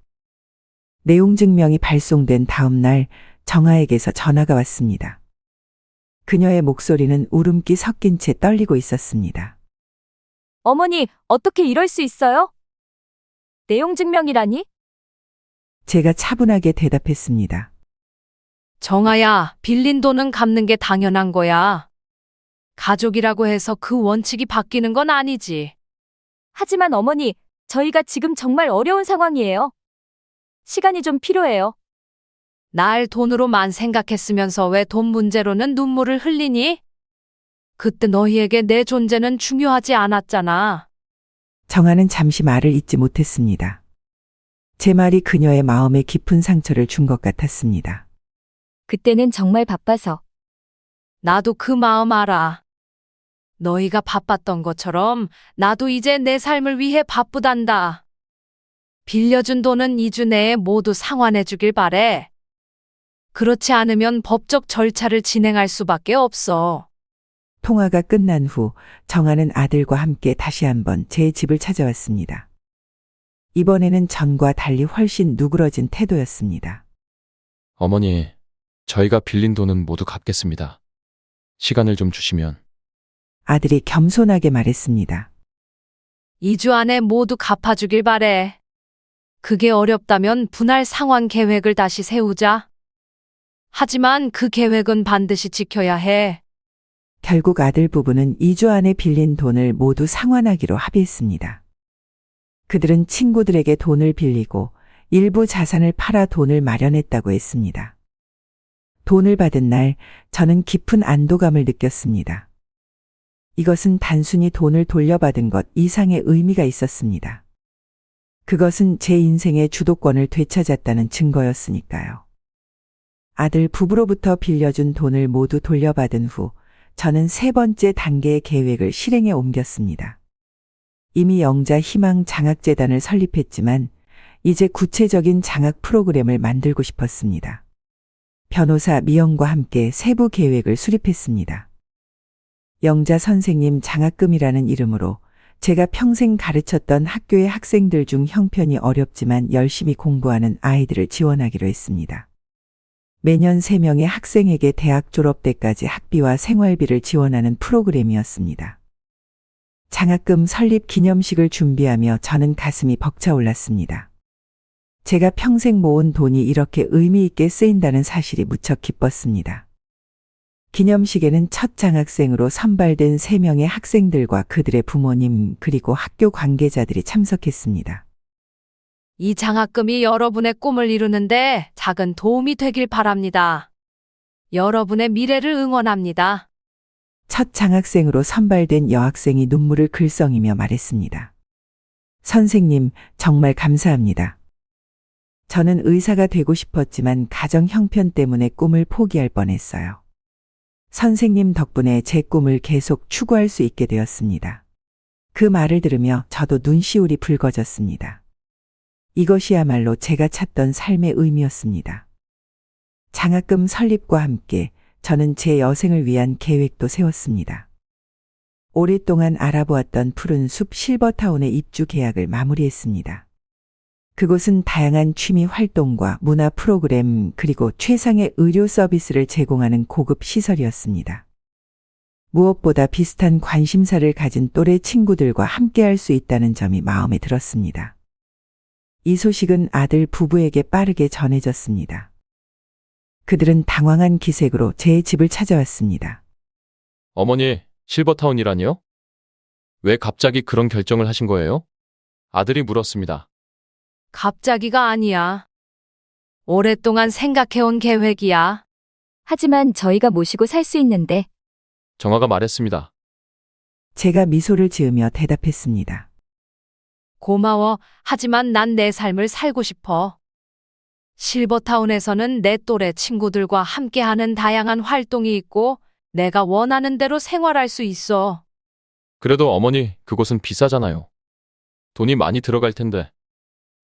내용 증명이 발송된 다음 날 정아에게서 전화가 왔습니다. 그녀의 목소리는 울음기 섞인 채 떨리고 있었습니다. 어머니, 어떻게 이럴 수 있어요? 내용 증명이라니? 제가 차분하게 대답했습니다. 정아야, 빌린 돈은 갚는 게 당연한 거야. 가족이라고 해서 그 원칙이 바뀌는 건 아니지. 하지만 어머니, 저희가 지금 정말 어려운 상황이에요. 시간이 좀 필요해요. 날 돈으로만 생각했으면서 왜 돈 문제로는 눈물을 흘리니? 그때 너희에게 내 존재는 중요하지 않았잖아. 정아는 잠시 말을 잇지 못했습니다. 제 말이 그녀의 마음에 깊은 상처를 준 것 같았습니다. 그때는 정말 바빠서. 나도 그 마음 알아. 너희가 바빴던 것처럼 나도 이제 내 삶을 위해 바쁘단다. 빌려준 돈은 2주 내에 모두 상환해 주길 바래. 그렇지 않으면 법적 절차를 진행할 수밖에 없어. 통화가 끝난 후 정아는 아들과 함께 다시 한번 제 집을 찾아왔습니다. 이번에는 전과 달리 훨씬 누그러진 태도였습니다. 어머니, 저희가 빌린 돈은 모두 갚겠습니다. 시간을 좀 주시면. 아들이 겸손하게 말했습니다. 2주 안에 모두 갚아주길 바래. 그게 어렵다면 분할 상환 계획을 다시 세우자. 하지만 그 계획은 반드시 지켜야 해. 결국 아들 부부는 2주 안에 빌린 돈을 모두 상환하기로 합의했습니다. 그들은 친구들에게 돈을 빌리고 일부 자산을 팔아 돈을 마련했다고 했습니다. 돈을 받은 날 저는 깊은 안도감을 느꼈습니다. 이것은 단순히 돈을 돌려받은 것 이상의 의미가 있었습니다. 그것은 제 인생의 주도권을 되찾았다는 증거였으니까요. 아들 부부로부터 빌려준 돈을 모두 돌려받은 후 저는 세 번째 단계의 계획을 실행에 옮겼습니다. 이미 영자 희망 장학재단을 설립했지만 이제 구체적인 장학 프로그램을 만들고 싶었습니다. 변호사 미영과 함께 세부 계획을 수립했습니다. 영자 선생님 장학금이라는 이름으로 제가 평생 가르쳤던 학교의 학생들 중 형편이 어렵지만 열심히 공부하는 아이들을 지원하기로 했습니다. 매년 3명의 학생에게 대학 졸업 때까지 학비와 생활비를 지원하는 프로그램이었습니다. 장학금 설립 기념식을 준비하며 저는 가슴이 벅차올랐습니다. 제가 평생 모은 돈이 이렇게 의미 있게 쓰인다는 사실이 무척 기뻤습니다. 기념식에는 첫 장학생으로 선발된 3명의 학생들과 그들의 부모님 그리고 학교 관계자들이 참석했습니다. 이 장학금이 여러분의 꿈을 이루는데 작은 도움이 되길 바랍니다. 여러분의 미래를 응원합니다. 첫 장학생으로 선발된 여학생이 눈물을 글썽이며 말했습니다. 선생님, 정말 감사합니다. 저는 의사가 되고 싶었지만 가정 형편 때문에 꿈을 포기할 뻔했어요. 선생님 덕분에 제 꿈을 계속 추구할 수 있게 되었습니다. 그 말을 들으며 저도 눈시울이 붉어졌습니다. 이것이야말로 제가 찾던 삶의 의미였습니다. 장학금 설립과 함께 저는 제 여생을 위한 계획도 세웠습니다. 오랫동안 알아보았던 푸른 숲 실버타운의 입주 계약을 마무리했습니다. 그곳은 다양한 취미 활동과 문화 프로그램 그리고 최상의 의료 서비스를 제공하는 고급 시설이었습니다. 무엇보다 비슷한 관심사를 가진 또래 친구들과 함께할 수 있다는 점이 마음에 들었습니다. 이 소식은 아들 부부에게 빠르게 전해졌습니다. 그들은 당황한 기색으로 제 집을 찾아왔습니다. 어머니, 실버타운이라니요? 왜 갑자기 그런 결정을 하신 거예요? 아들이 물었습니다. 갑자기가 아니야. 오랫동안 생각해온 계획이야. 하지만 저희가 모시고 살 수 있는데. 정아가 말했습니다. 제가 미소를 지으며 대답했습니다. 고마워. 하지만 난 내 삶을 살고 싶어. 실버타운에서는 내 또래 친구들과 함께하는 다양한 활동이 있고 내가 원하는 대로 생활할 수 있어. 그래도 어머니, 그곳은 비싸잖아요. 돈이 많이 들어갈 텐데.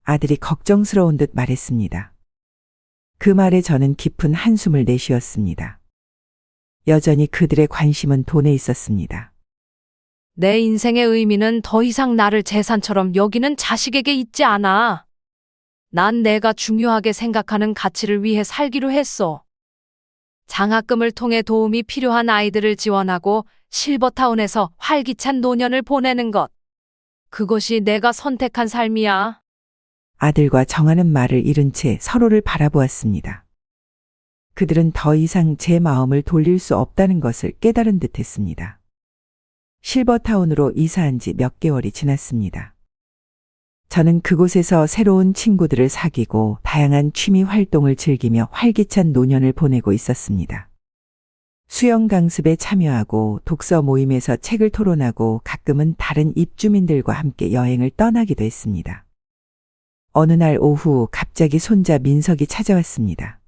아들이 걱정스러운 듯 말했습니다. 그 말에 저는 깊은 한숨을 내쉬었습니다. 여전히 그들의 관심은 돈에 있었습니다. 내 인생의 의미는 더 이상 나를 재산처럼 여기는 자식에게 있지 않아. 난 내가 중요하게 생각하는 가치를 위해 살기로 했어. 장학금을 통해 도움이 필요한 아이들을 지원하고 실버타운에서 활기찬 노년을 보내는 것. 그것이 내가 선택한 삶이야. 아들과 정하는 말을 잃은 채 서로를 바라보았습니다. 그들은 더 이상 제 마음을 돌릴 수 없다는 것을 깨달은 듯 했습니다. 실버타운으로 이사한 지 몇 개월이 지났습니다. 저는 그곳에서 새로운 친구들을 사귀고 다양한 취미 활동을 즐기며 활기찬 노년을 보내고 있었습니다. 수영 강습에 참여하고 독서 모임에서 책을 토론하고 가끔은 다른 입주민들과 함께 여행을 떠나기도 했습니다. 어느 날 오후 갑자기 손자 민석이 찾아왔습니다.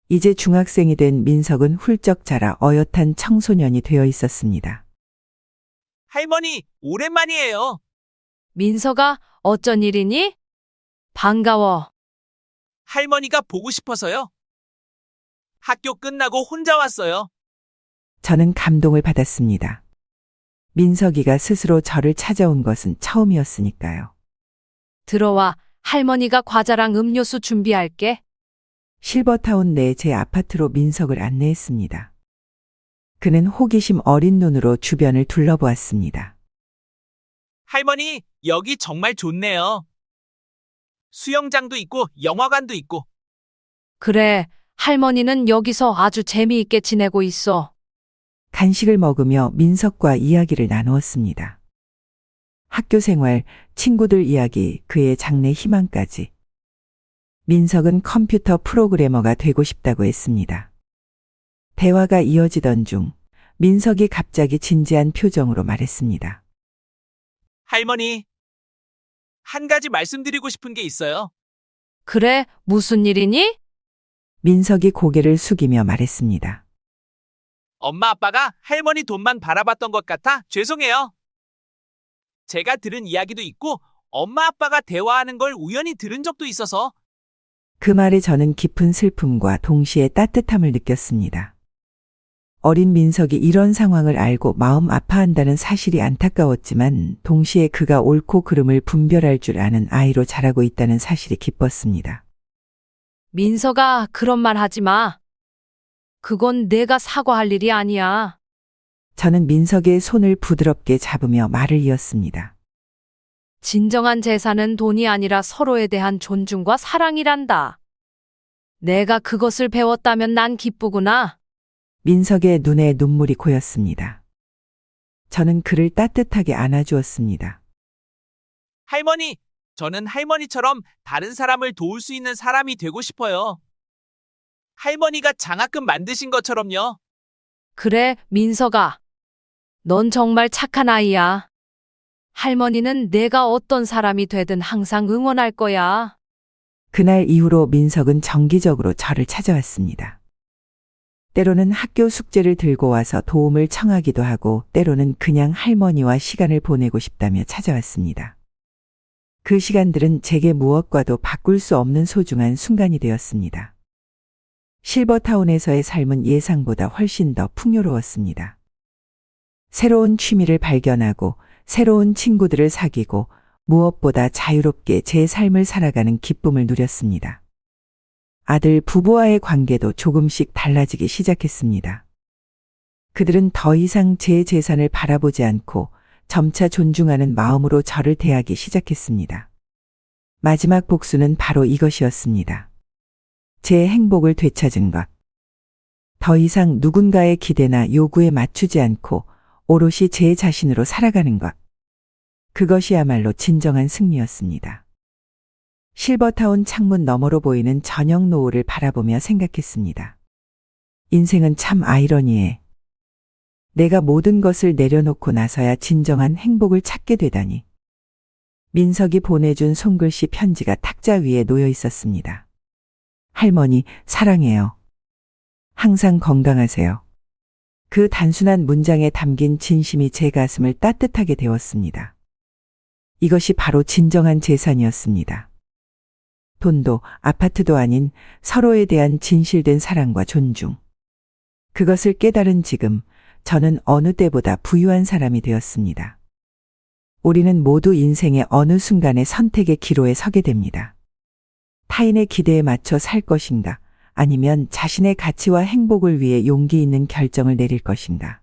이제 중학생이 된 민석은 훌쩍 자라 어엿한 청소년이 되어 있었습니다. 할머니, 오랜만이에요. 민석아, 어쩐 일이니? 반가워. 할머니가 보고 싶어서요. 학교 끝나고 혼자 왔어요. 저는 감동을 받았습니다. 민석이가 스스로 저를 찾아온 것은 처음이었으니까요. 들어와. 할머니가 과자랑 음료수 준비할게. 실버타운 내 제 아파트로 민석을 안내했습니다. 그는 호기심 어린 눈으로 주변을 둘러보았습니다. 할머니, 여기 정말 좋네요. 수영장도 있고 영화관도 있고. 그래, 할머니는 여기서 아주 재미있게 지내고 있어. 간식을 먹으며 민석과 이야기를 나누었습니다. 학교 생활, 친구들 이야기, 그의 장래 희망까지. 민석은 컴퓨터 프로그래머가 되고 싶다고 했습니다. 대화가 이어지던 중 민석이 갑자기 진지한 표정으로 말했습니다. 할머니, 한 가지 말씀드리고 싶은 게 있어요. 그래, 무슨 일이니? 민석이 고개를 숙이며 말했습니다. 엄마 아빠가 할머니 돈만 바라봤던 것 같아 죄송해요. 제가 들은 이야기도 있고 엄마 아빠가 대화하는 걸 우연히 들은 적도 있어서. 그 말에 저는 깊은 슬픔과 동시에 따뜻함을 느꼈습니다. 어린 민석이 이런 상황을 알고 마음 아파한다는 사실이 안타까웠지만 동시에 그가 옳고 그름을 분별할 줄 아는 아이로 자라고 있다는 사실이 기뻤습니다. 민석아, 그런 말 하지 마. 그건 내가 사과할 일이 아니야. 저는 민석의 손을 부드럽게 잡으며 말을 이었습니다. 진정한 재산은 돈이 아니라 서로에 대한 존중과 사랑이란다. 내가 그것을 배웠다면 난 기쁘구나. 민석의 눈에 눈물이 고였습니다. 저는 그를 따뜻하게 안아주었습니다. 할머니, 저는 할머니처럼 다른 사람을 도울 수 있는 사람이 되고 싶어요. 할머니가 장학금 만드신 것처럼요. 그래, 민석아. 넌 정말 착한 아이야. 할머니는 내가 어떤 사람이 되든 항상 응원할 거야. 그날 이후로 민석은 정기적으로 저를 찾아왔습니다. 때로는 학교 숙제를 들고 와서 도움을 청하기도 하고 때로는 그냥 할머니와 시간을 보내고 싶다며 찾아왔습니다. 그 시간들은 제게 무엇과도 바꿀 수 없는 소중한 순간이 되었습니다. 실버타운에서의 삶은 예상보다 훨씬 더 풍요로웠습니다. 새로운 취미를 발견하고 새로운 친구들을 사귀고 무엇보다 자유롭게 제 삶을 살아가는 기쁨을 누렸습니다. 아들 부부와의 관계도 조금씩 달라지기 시작했습니다. 그들은 더 이상 제 재산을 바라보지 않고 점차 존중하는 마음으로 저를 대하기 시작했습니다. 마지막 복수는 바로 이것이었습니다. 제 행복을 되찾은 것. 더 이상 누군가의 기대나 요구에 맞추지 않고 오롯이 제 자신으로 살아가는 것. 그것이야말로 진정한 승리였습니다. 실버타운 창문 너머로 보이는 저녁 노을을 바라보며 생각했습니다. 인생은 참 아이러니해. 내가 모든 것을 내려놓고 나서야 진정한 행복을 찾게 되다니. 민석이 보내준 손글씨 편지가 탁자 위에 놓여 있었습니다. 할머니, 사랑해요. 항상 건강하세요. 그 단순한 문장에 담긴 진심이 제 가슴을 따뜻하게 데웠습니다. 이것이 바로 진정한 재산이었습니다. 돈도 아파트도 아닌 서로에 대한 진실된 사랑과 존중. 그것을 깨달은 지금 저는 어느 때보다 부유한 사람이 되었습니다. 우리는 모두 인생의 어느 순간에 선택의 기로에 서게 됩니다. 타인의 기대에 맞춰 살 것인가, 아니면 자신의 가치와 행복을 위해 용기 있는 결정을 내릴 것인가.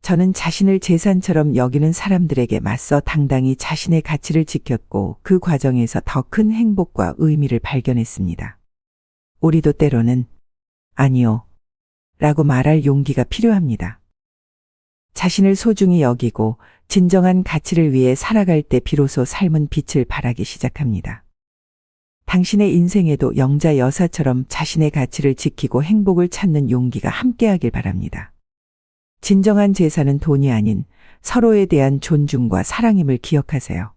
저는 자신을 재산처럼 여기는 사람들에게 맞서 당당히 자신의 가치를 지켰고 그 과정에서 더 큰 행복과 의미를 발견했습니다. 우리도 때로는 아니요 라고 말할 용기가 필요합니다. 자신을 소중히 여기고 진정한 가치를 위해 살아갈 때 비로소 삶은 빛을 발하기 시작합니다. 당신의 인생에도 영자 여사처럼 자신의 가치를 지키고 행복을 찾는 용기가 함께하길 바랍니다. 진정한 재산은 돈이 아닌 서로에 대한 존중과 사랑임을 기억하세요.